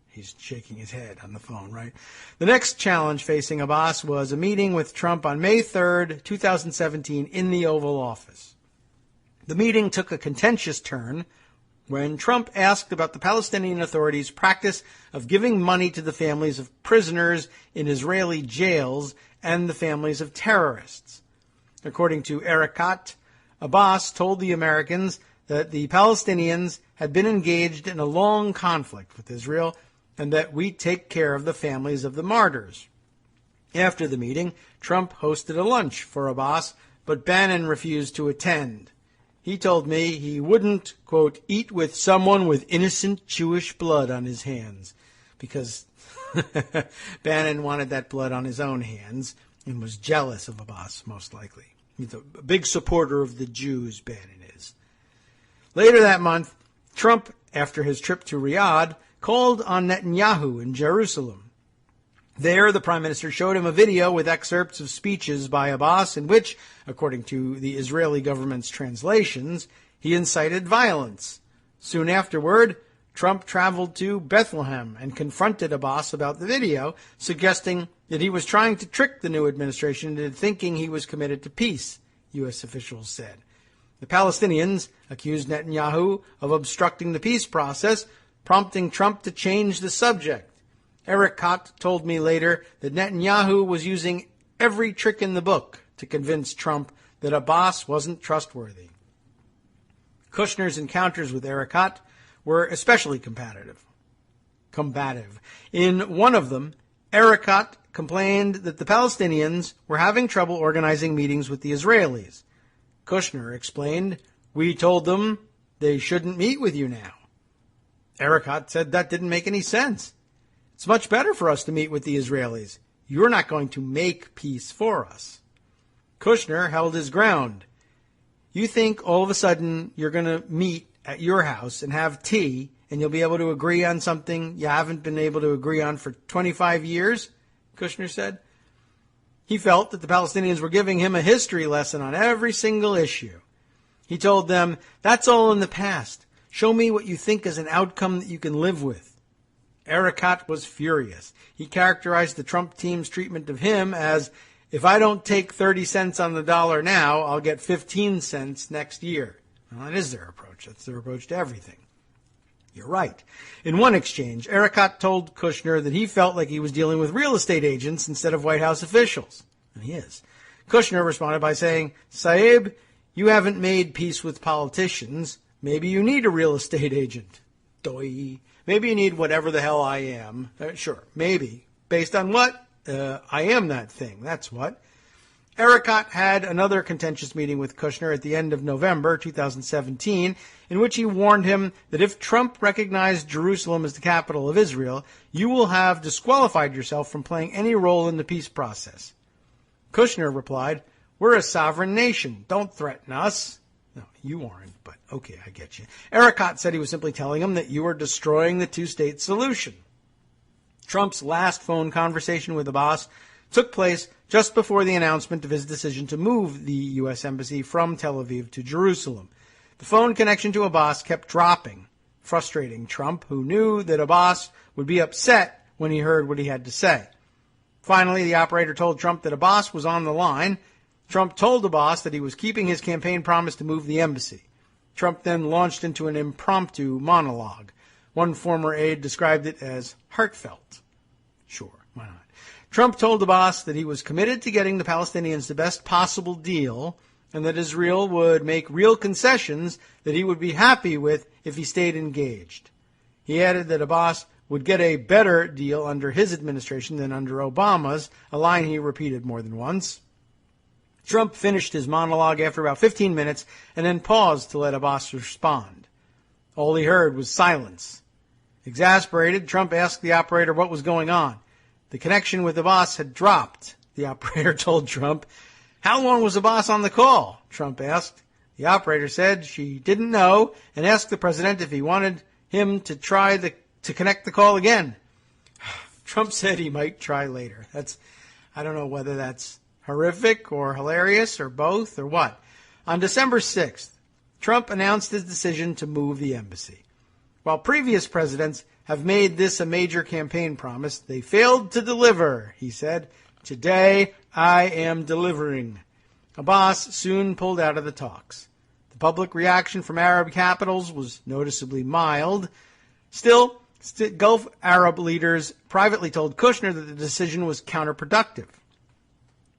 He's shaking his head on the phone, right? The next challenge facing Abbas was a meeting with Trump on May 3rd, 2017, in the Oval Office. The meeting took a contentious turn when Trump asked about the Palestinian Authority's practice of giving money to the families of prisoners in Israeli jails and the families of terrorists. According to Eric Kott, Abbas told the Americans that the Palestinians had been engaged in a long conflict with Israel and that we take care of the families of the martyrs. After the meeting, Trump hosted a lunch for Abbas, but Bannon refused to attend. He told me he wouldn't, quote, eat with someone with innocent Jewish blood on his hands, because Bannon wanted that blood on his own hands and was jealous of Abbas, most likely. He's a big supporter of the Jews, Bannon is. Later that month, Trump, after his trip to Riyadh, called on Netanyahu in Jerusalem. There, the prime minister showed him a video with excerpts of speeches by Abbas in which, according to the Israeli government's translations, he incited violence. Soon afterward, Trump traveled to Bethlehem and confronted Abbas about the video, suggesting that he was trying to trick the new administration into thinking he was committed to peace, U.S. officials said. The Palestinians accused Netanyahu of obstructing the peace process, prompting Trump to change the subject. Eric Kott told me later that Netanyahu was using every trick in the book to convince Trump that Abbas wasn't trustworthy. Kushner's encounters with Eric Kott were especially combative. In one of them, Eric Kott complained that the Palestinians were having trouble organizing meetings with the Israelis. Kushner explained, "We told them they shouldn't meet with you now." Eric Kott said that didn't make any sense. "It's much better for us to meet with the Israelis. You're not going to make peace for us." Kushner held his ground. "You think all of a sudden you're going to meet at your house and have tea and you'll be able to agree on something you haven't been able to agree on for 25 years? Kushner said. He felt that the Palestinians were giving him a history lesson on every single issue. He told them, "That's all in the past. Show me what you think is an outcome that you can live with." Eric Kott was furious. He characterized the Trump team's treatment of him as, "If I don't take 30 cents on the dollar now, I'll get 15 cents next year." Well, that is their approach. That's their approach to everything. You're right. In one exchange, Eric Kott told Kushner that he felt like he was dealing with real estate agents instead of White House officials. And he is. Kushner responded by saying, "Saeb, you haven't made peace with politicians. Maybe you need a real estate agent." Doi. Maybe you need whatever the hell I am. Sure, maybe. Based on what? I am that thing. That's what. Eric Kott had another contentious meeting with Kushner at the end of November 2017, in which he warned him that if Trump recognized Jerusalem as the capital of Israel, you will have disqualified yourself from playing any role in the peace process. Kushner replied, "We're a sovereign nation. Don't threaten us." No, you aren't, but okay, I get you. Eric Kott said he was simply telling him that you are destroying the two-state solution. Trump's last phone conversation with Abbas took place just before the announcement of his decision to move the U.S. Embassy from Tel Aviv to Jerusalem. The phone connection to Abbas kept dropping, frustrating Trump, who knew that Abbas would be upset when he heard what he had to say. Finally, the operator told Trump that Abbas was on the line. Trump told Abbas that he was keeping his campaign promise to move the embassy. Trump then launched into an impromptu monologue. One former aide described it as heartfelt. Sure, why not? Trump told Abbas that he was committed to getting the Palestinians the best possible deal and that Israel would make real concessions that he would be happy with if he stayed engaged. He added that Abbas would get a better deal under his administration than under Obama's, a line he repeated more than once. Trump finished his monologue after about 15 minutes and then paused to let Abbas respond. All he heard was silence. Exasperated, Trump asked the operator what was going on. The connection with Abbas had dropped, the operator told Trump. How long was Abbas on the call? Trump asked. The operator said she didn't know and asked the president if he wanted him to try to connect the call again. Trump said he might try later. I don't know whether that's horrific or hilarious or both or what. On December 6th, Trump announced his decision to move the embassy. While previous presidents have made this a major campaign promise, they failed to deliver, he said. Today, I am delivering. Abbas soon pulled out of the talks. The public reaction from Arab capitals was noticeably mild. Still, Gulf Arab leaders privately told Kushner that the decision was counterproductive.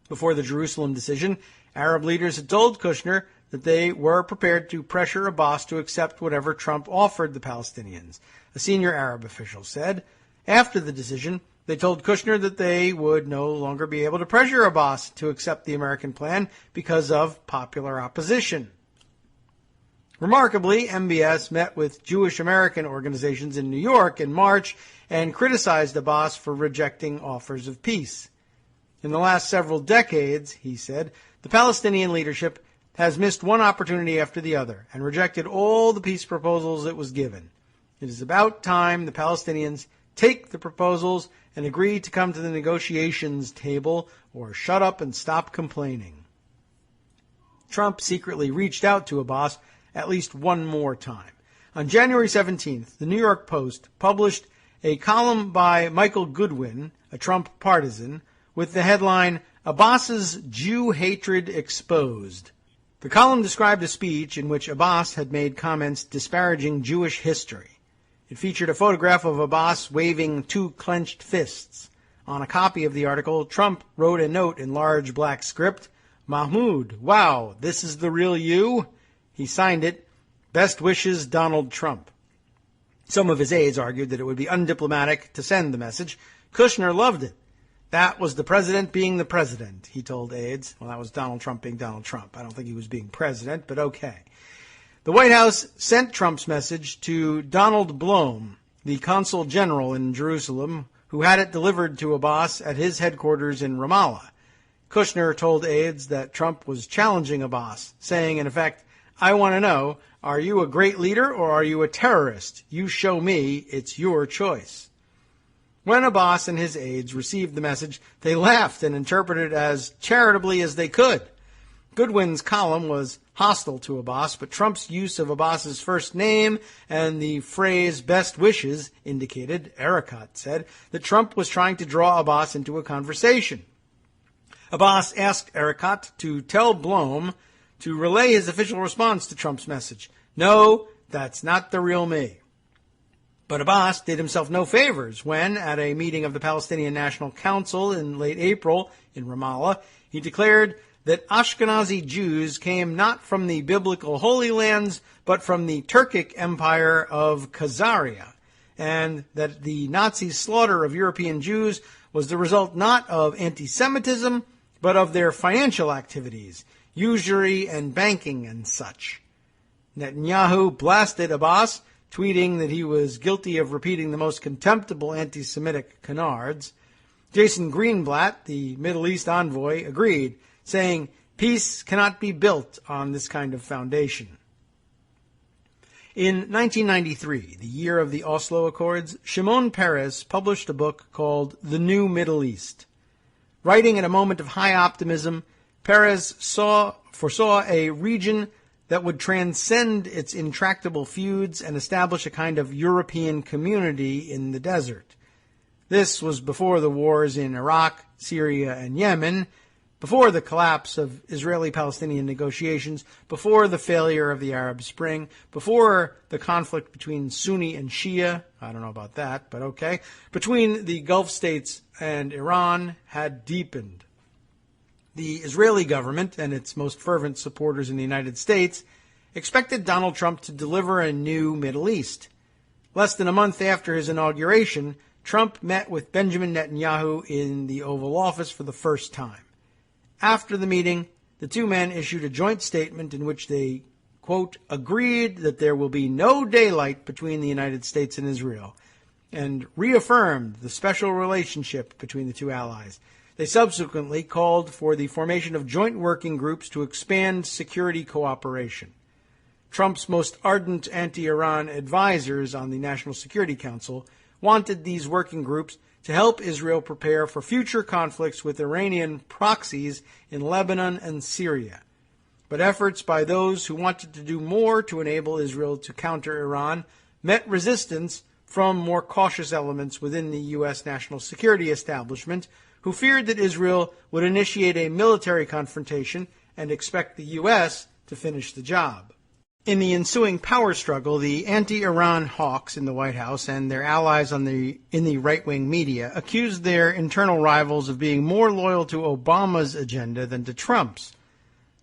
Before the Jerusalem decision, Arab leaders had told Kushner that they were prepared to pressure Abbas to accept whatever Trump offered the Palestinians, a senior Arab official said. After the decision, they told Kushner that they would no longer be able to pressure Abbas to accept the American plan because of popular opposition. Remarkably, MBS met with Jewish American organizations in New York in March and criticized Abbas for rejecting offers of peace. In the last several decades, he said, the Palestinian leadership has missed one opportunity after the other and rejected all the peace proposals it was given. It is about time the Palestinians take the proposals and agree to come to the negotiations table or shut up and stop complaining. Trump secretly reached out to Abbas at least one more time. On January 17th, the New York Post published a column by Michael Goodwin, a Trump partisan, with the headline, Abbas's Jew Hatred Exposed. The column described a speech in which Abbas had made comments disparaging Jewish history. It featured a photograph of Abbas waving two clenched fists. On a copy of the article, Trump wrote a note in large black script, Mahmoud, wow, this is the real you? He signed it, Best wishes, Donald Trump. Some of his aides argued that it would be undiplomatic to send the message. Kushner loved it. That was the president being the president, he told aides. Well, that was Donald Trump being Donald Trump. I don't think he was being president, but okay. The White House sent Trump's message to Donald Blome, the consul general in Jerusalem, who had it delivered to Abbas at his headquarters in Ramallah. Kushner told aides that Trump was challenging Abbas, saying, in effect, I want to know, are you a great leader or are you a terrorist? You show me, it's your choice. When Abbas and his aides received the message, they laughed and interpreted it as charitably as they could. Goodwin's column was hostile to Abbas, but Trump's use of Abbas's first name and the phrase best wishes indicated, Erekat said, that Trump was trying to draw Abbas into a conversation. Abbas asked Erekat to tell Blome to relay his official response to Trump's message. No, that's not the real me. But Abbas did himself no favors when, at a meeting of the Palestinian National Council in late April in Ramallah, he declared that Ashkenazi Jews came not from the biblical Holy Lands, but from the Turkic Empire of Khazaria, and that the Nazi slaughter of European Jews was the result not of anti-Semitism, but of their financial activities, usury and banking and such. Netanyahu blasted Abbas, tweeting that he was guilty of repeating the most contemptible anti-Semitic canards. Jason Greenblatt, the Middle East envoy, agreed, saying, peace cannot be built on this kind of foundation. In 1993, the year of the Oslo Accords, Shimon Peres published a book called The New Middle East. Writing at a moment of high optimism, Peres foresaw a region that would transcend its intractable feuds and establish a kind of European community in the desert. This was before the wars in Iraq, Syria, and Yemen, before the collapse of Israeli-Palestinian negotiations, before the failure of the Arab Spring, before the conflict between Sunni and Shia, I don't know about that, but okay, between the Gulf states and Iran had deepened. The Israeli government and its most fervent supporters in the United States expected Donald Trump to deliver a new Middle East. Less than a month after his inauguration, Trump met with Benjamin Netanyahu in the Oval Office for the first time. After the meeting, the two men issued a joint statement in which they, quote, agreed that there will be no daylight between the United States and Israel, and reaffirmed the special relationship between the two allies. They subsequently called for the formation of joint working groups to expand security cooperation. Trump's most ardent anti-Iran advisors on the National Security Council wanted these working groups to help Israel prepare for future conflicts with Iranian proxies in Lebanon and Syria. But efforts by those who wanted to do more to enable Israel to counter Iran met resistance from more cautious elements within the U.S. national security establishment, who feared that Israel would initiate a military confrontation and expect the U.S. to finish the job. In the ensuing power struggle, the anti-Iran hawks in the White House and their allies in the right-wing media accused their internal rivals of being more loyal to Obama's agenda than to Trump's.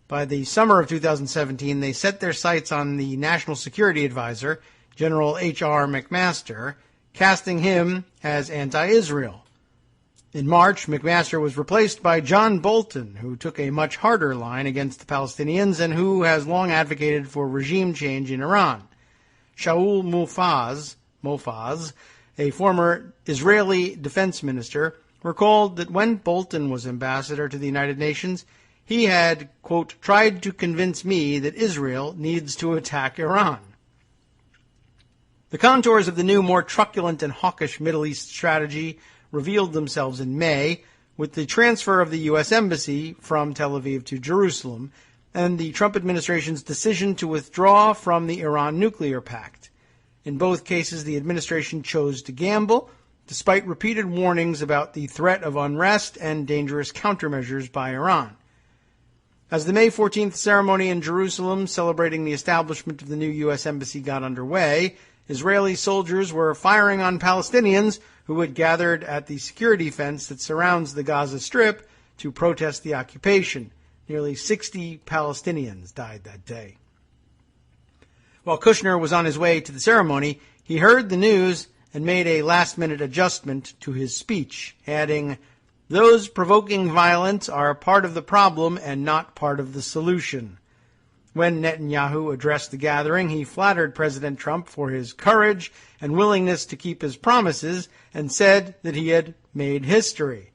By the summer of 2017, they set their sights on the National Security Advisor, General H.R. McMaster, casting him as anti-Israel. In March, McMaster was replaced by John Bolton, who took a much harder line against the Palestinians and who has long advocated for regime change in Iran. Shaul Mofaz, a former Israeli defense minister, recalled that when Bolton was ambassador to the United Nations, he had, quote, tried to convince me that Israel needs to attack Iran. The contours of the new, more truculent and hawkish Middle East strategy revealed themselves in May with the transfer of the U.S. Embassy from Tel Aviv to Jerusalem and the Trump administration's decision to withdraw from the Iran nuclear pact. In both cases, the administration chose to gamble, despite repeated warnings about the threat of unrest and dangerous countermeasures by Iran. As the May 14th ceremony in Jerusalem celebrating the establishment of the new U.S. Embassy got underway, Israeli soldiers were firing on Palestinians who had gathered at the security fence that surrounds the Gaza Strip to protest the occupation. Nearly 60 Palestinians died that day. While Kushner was on his way to the ceremony, he heard the news and made a last-minute adjustment to his speech, adding, "Those provoking violence are part of the problem and not part of the solution." When Netanyahu addressed the gathering, he flattered President Trump for his courage and willingness to keep his promises and said that he had made history.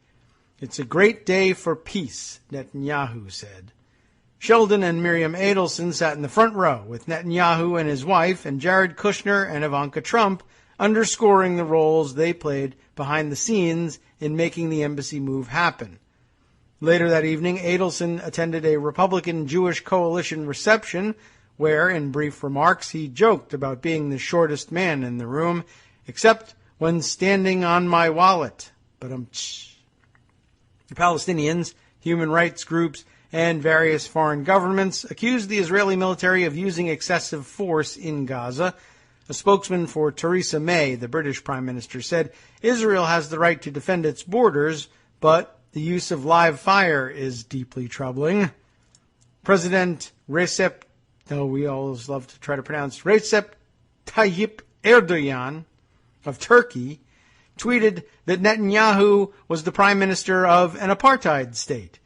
"It's a great day for peace," Netanyahu said. Sheldon and Miriam Adelson sat in the front row with Netanyahu and his wife and Jared Kushner and Ivanka Trump, underscoring the roles they played behind the scenes in making the embassy move happen. Later that evening, Adelson attended a Republican Jewish coalition reception where, in brief remarks, he joked about being the shortest man in the room, except when standing on my wallet. The Palestinians, human rights groups, and various foreign governments accused the Israeli military of using excessive force in Gaza. A spokesman for Theresa May, the British Prime Minister, said Israel has the right to defend its borders, but the use of live fire is deeply troubling. President Recep Tayyip Erdogan of Turkey tweeted that Netanyahu was the prime minister of an apartheid state.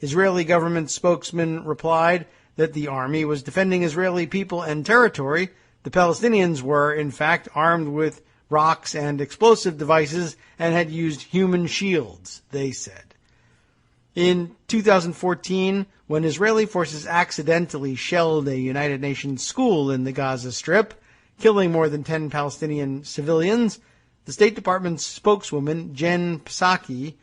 Israeli government spokesman replied that the army was defending Israeli people and territory. The Palestinians were, in fact, armed with rocks and explosive devices and had used human shields, they said. In 2014, when Israeli forces accidentally shelled a United Nations school in the Gaza Strip, killing more than 10 Palestinian civilians, the State Department's spokeswoman, Jen Psaki,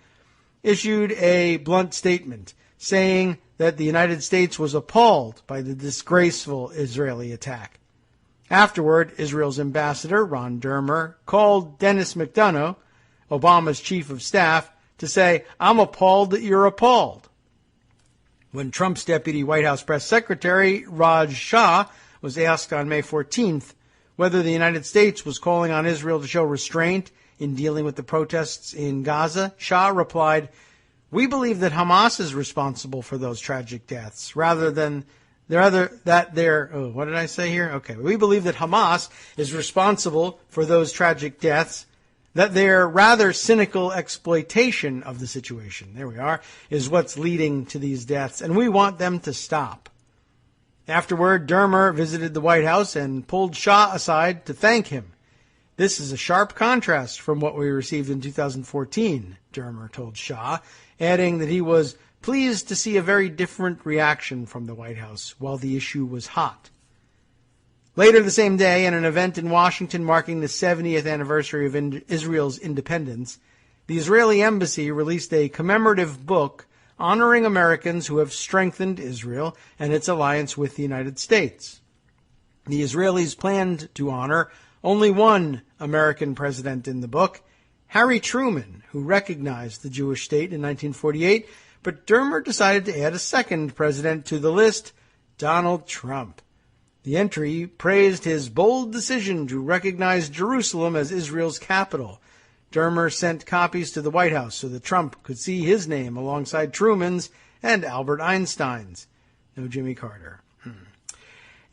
issued a blunt statement saying that the United States was appalled by the disgraceful Israeli attack. Afterward, Israel's ambassador, Ron Dermer, called Dennis McDonough, Obama's chief of staff, to say, "I'm appalled that you're appalled." When Trump's deputy White House press secretary, Raj Shah, was asked on May 14th whether the United States was calling on Israel to show restraint in dealing with the protests in Gaza, Shah replied, "We believe that Hamas is responsible for those tragic deaths, we believe that Hamas is responsible for those tragic deaths, that their rather cynical exploitation of the situation, is what's leading to these deaths, and we want them to stop." Afterward, Dermer visited the White House and pulled Shah aside to thank him. This is a sharp contrast from what we received in 2014, Dermer told Shah, adding that he was pleased to see a very different reaction from the White House while the issue was hot. Later the same day, in an event in Washington marking the 70th anniversary of Israel's independence, the Israeli embassy released a commemorative book honoring Americans who have strengthened Israel and its alliance with the United States. The Israelis planned to honor only one American president in the book, Harry Truman, who recognized the Jewish state in 1948, but Dermer decided to add a second president to the list, Donald Trump. The entry praised his bold decision to recognize Jerusalem as Israel's capital. Dermer sent copies to the White House so that Trump could see his name alongside Truman's and Albert Einstein's. No Jimmy Carter.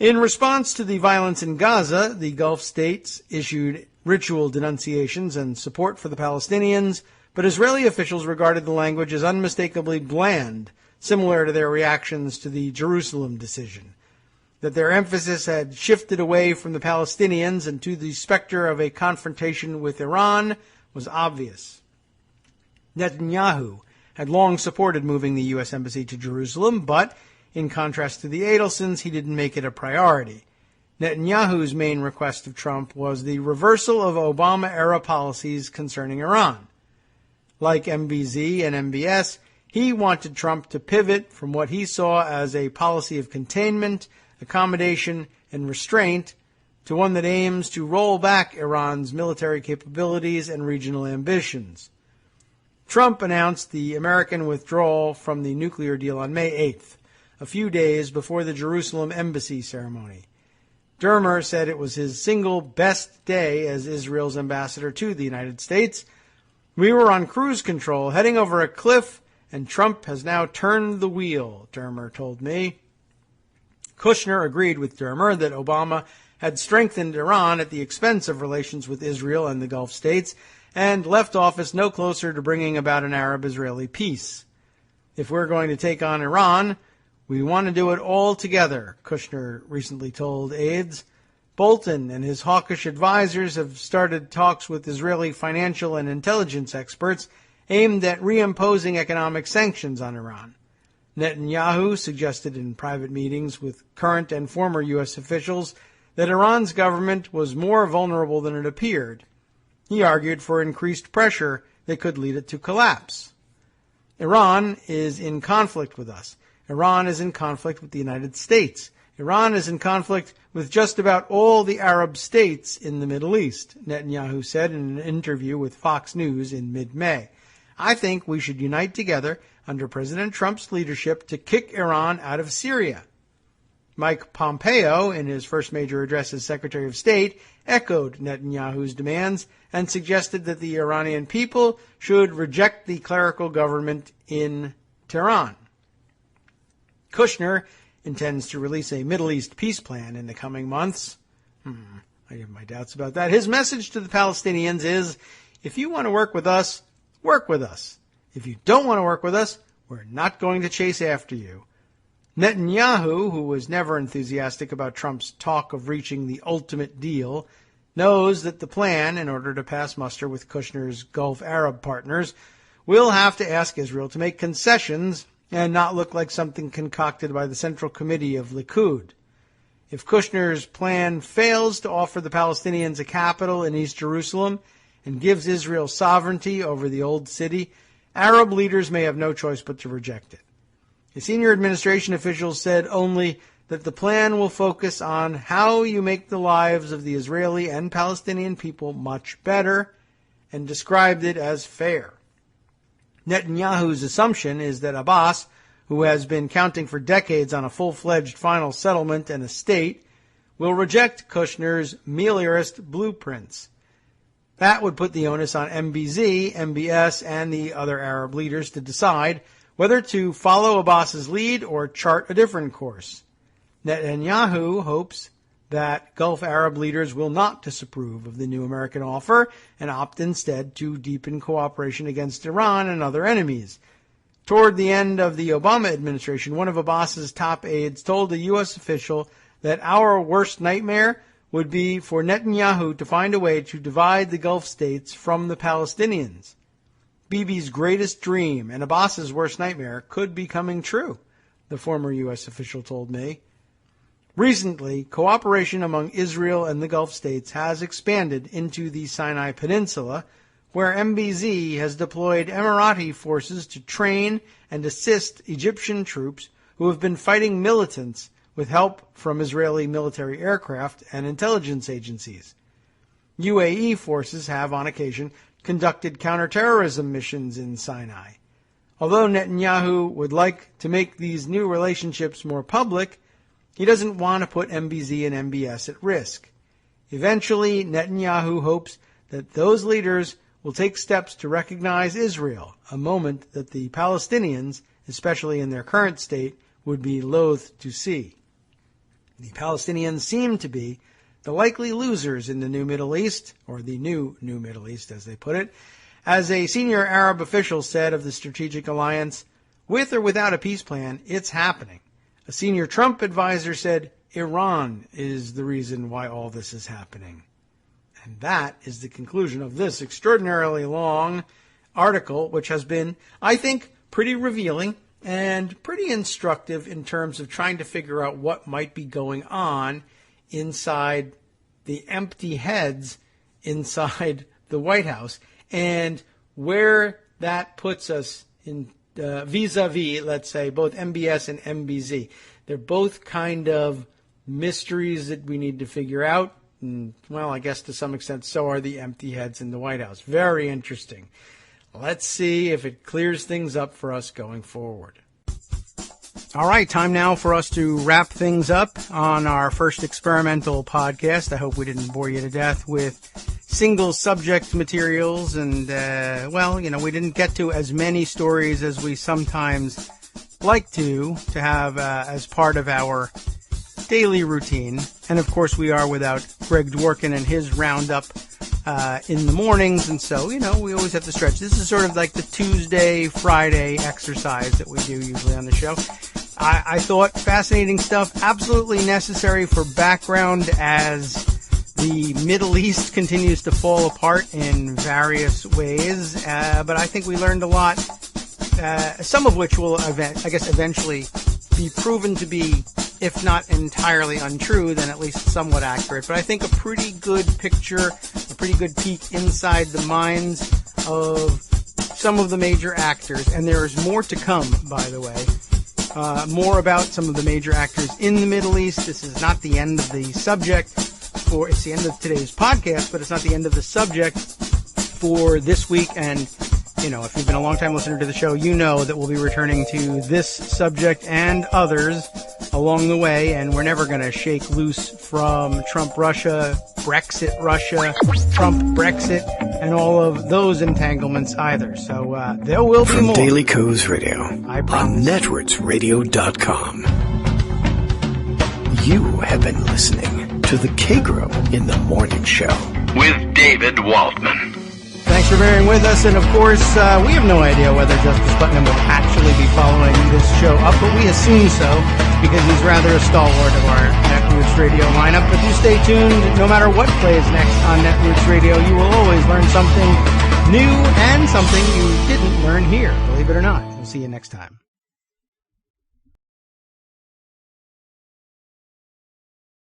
In response to the violence in Gaza, the Gulf states issued ritual denunciations and support for the Palestinians, but Israeli officials regarded the language as unmistakably bland, similar to their reactions to the Jerusalem decision. That their emphasis had shifted away from the Palestinians and to the specter of a confrontation with Iran was obvious. Netanyahu had long supported moving the U.S. Embassy to Jerusalem, but, in contrast to the Adelsons, he didn't make it a priority. Netanyahu's main request of Trump was the reversal of Obama-era policies concerning Iran. Like MBZ and MBS, he wanted Trump to pivot from what he saw as a policy of containment, accommodation, and restraint to one that aims to roll back Iran's military capabilities and regional ambitions. Trump announced the American withdrawal from the nuclear deal on May 8th, a few days before the Jerusalem embassy ceremony. Dermer said it was his single best day as Israel's ambassador to the United States. We were on cruise control, heading over a cliff, and Trump has now turned the wheel, Dermer told me. Kushner agreed with Dermer that Obama had strengthened Iran at the expense of relations with Israel and the Gulf states, and left office no closer to bringing about an Arab-Israeli peace. If we're going to take on Iran, we want to do it all together, Kushner recently told aides. Bolton and his hawkish advisors have started talks with Israeli financial and intelligence experts aimed at reimposing economic sanctions on Iran. Netanyahu suggested in private meetings with current and former U.S. officials that Iran's government was more vulnerable than it appeared. He argued for increased pressure that could lead it to collapse. Iran is in conflict with us. Iran is in conflict with the United States. Iran is in conflict with just about all the Arab states in the Middle East, Netanyahu said in an interview with Fox News in mid-May. I think we should unite together under President Trump's leadership to kick Iran out of Syria. Mike Pompeo, in his first major address as Secretary of State, echoed Netanyahu's demands and suggested that the Iranian people should reject the clerical government in Tehran. Kushner intends to release a Middle East peace plan in the coming months. I have my doubts about that. His message to the Palestinians is, if you want to work with us, work with us. If you don't want to work with us, we're not going to chase after you. Netanyahu, who was never enthusiastic about Trump's talk of reaching the ultimate deal, knows that the plan, in order to pass muster with Kushner's Gulf Arab partners, will have to ask Israel to make concessions and not look like something concocted by the Central Committee of Likud. If Kushner's plan fails to offer the Palestinians a capital in East Jerusalem and gives Israel sovereignty over the old city, Arab leaders may have no choice but to reject it. A senior administration official said only that the plan will focus on how you make the lives of the Israeli and Palestinian people much better, and described it as fair. Netanyahu's assumption is that Abbas, who has been counting for decades on a full-fledged final settlement and a state, will reject Kushner's meliorist blueprints. That would put the onus on MBZ, MBS, and the other Arab leaders to decide whether to follow Abbas's lead or chart a different course. Netanyahu hopes that Gulf Arab leaders will not disapprove of the new American offer and opt instead to deepen cooperation against Iran and other enemies. Toward the end of the Obama administration, one of Abbas's top aides told a U.S. official that our worst nightmare would be for Netanyahu to find a way to divide the Gulf states from the Palestinians. Bibi's greatest dream and Abbas's worst nightmare could be coming true, the former U.S. official told me. Recently, cooperation among Israel and the Gulf states has expanded into the Sinai Peninsula, where MBZ has deployed Emirati forces to train and assist Egyptian troops who have been fighting militants with help from Israeli military aircraft and intelligence agencies. UAE forces have, on occasion, conducted counterterrorism missions in Sinai. Although Netanyahu would like to make these new relationships more public, he doesn't want to put MBZ and MBS at risk. Eventually, Netanyahu hopes that those leaders will take steps to recognize Israel, a moment that the Palestinians, especially in their current state, would be loath to see. The Palestinians seem to be the likely losers in the new Middle East, or the new Middle East as they put it. As a senior Arab official said of the strategic alliance, with or without a peace plan, it's happening. A senior Trump advisor said, Iran is the reason why all this is happening. And that is the conclusion of this extraordinarily long article, which has been, I think, pretty revealing and pretty instructive in terms of trying to figure out what might be going on inside the empty heads inside the White House and where that puts us in vis-a-vis, let's say, both MBS and MBZ. They're both kind of mysteries that we need to figure out. And, well, I guess to some extent so are the empty heads in the White House. Very interesting. Let's see if it clears things up for us going forward. All right, time now for us to wrap things up on our first experimental podcast. I hope we didn't bore you to death with single subject materials. And, we didn't get to as many stories as we sometimes like to have as part of our daily routine. And, of course, we are without Greg Dworkin and his roundup in the mornings. And so, we always have to stretch. This is sort of like the Tuesday, Friday exercise that we do usually on the show. I thought fascinating stuff, absolutely necessary for background as the Middle East continues to fall apart in various ways. But I think we learned a lot, some of which will, eventually be proven to be, if not entirely untrue, then at least somewhat accurate. But I think a pretty good picture, a pretty good peek inside the minds of some of the major actors. And there is more to come, by the way. More about some of the major actors in the Middle East. This is not the end of the subject it's the end of today's podcast, but it's not the end of the subject for this week. And, if you've been a long time listener to the show, you know that we'll be returning to this subject and others along the way. And we're never going to shake loose from Trump Russia, Brexit Russia, Trump Brexit, and all of those entanglements either. So there will be more. From Daily Kos Radio I promise. On netrootsradio.com. You have been listening to the Kagro in the Morning Show with David Waldman. Thanks for bearing with us, and of course, we have no idea whether Justice Putnam will actually be following this show up, but we assume so, because he's rather a stalwart of our Netroots Radio lineup. But do stay tuned. No matter what plays next on Netroots Radio, you will always learn something new and something you didn't learn here, believe it or not. We'll see you next time.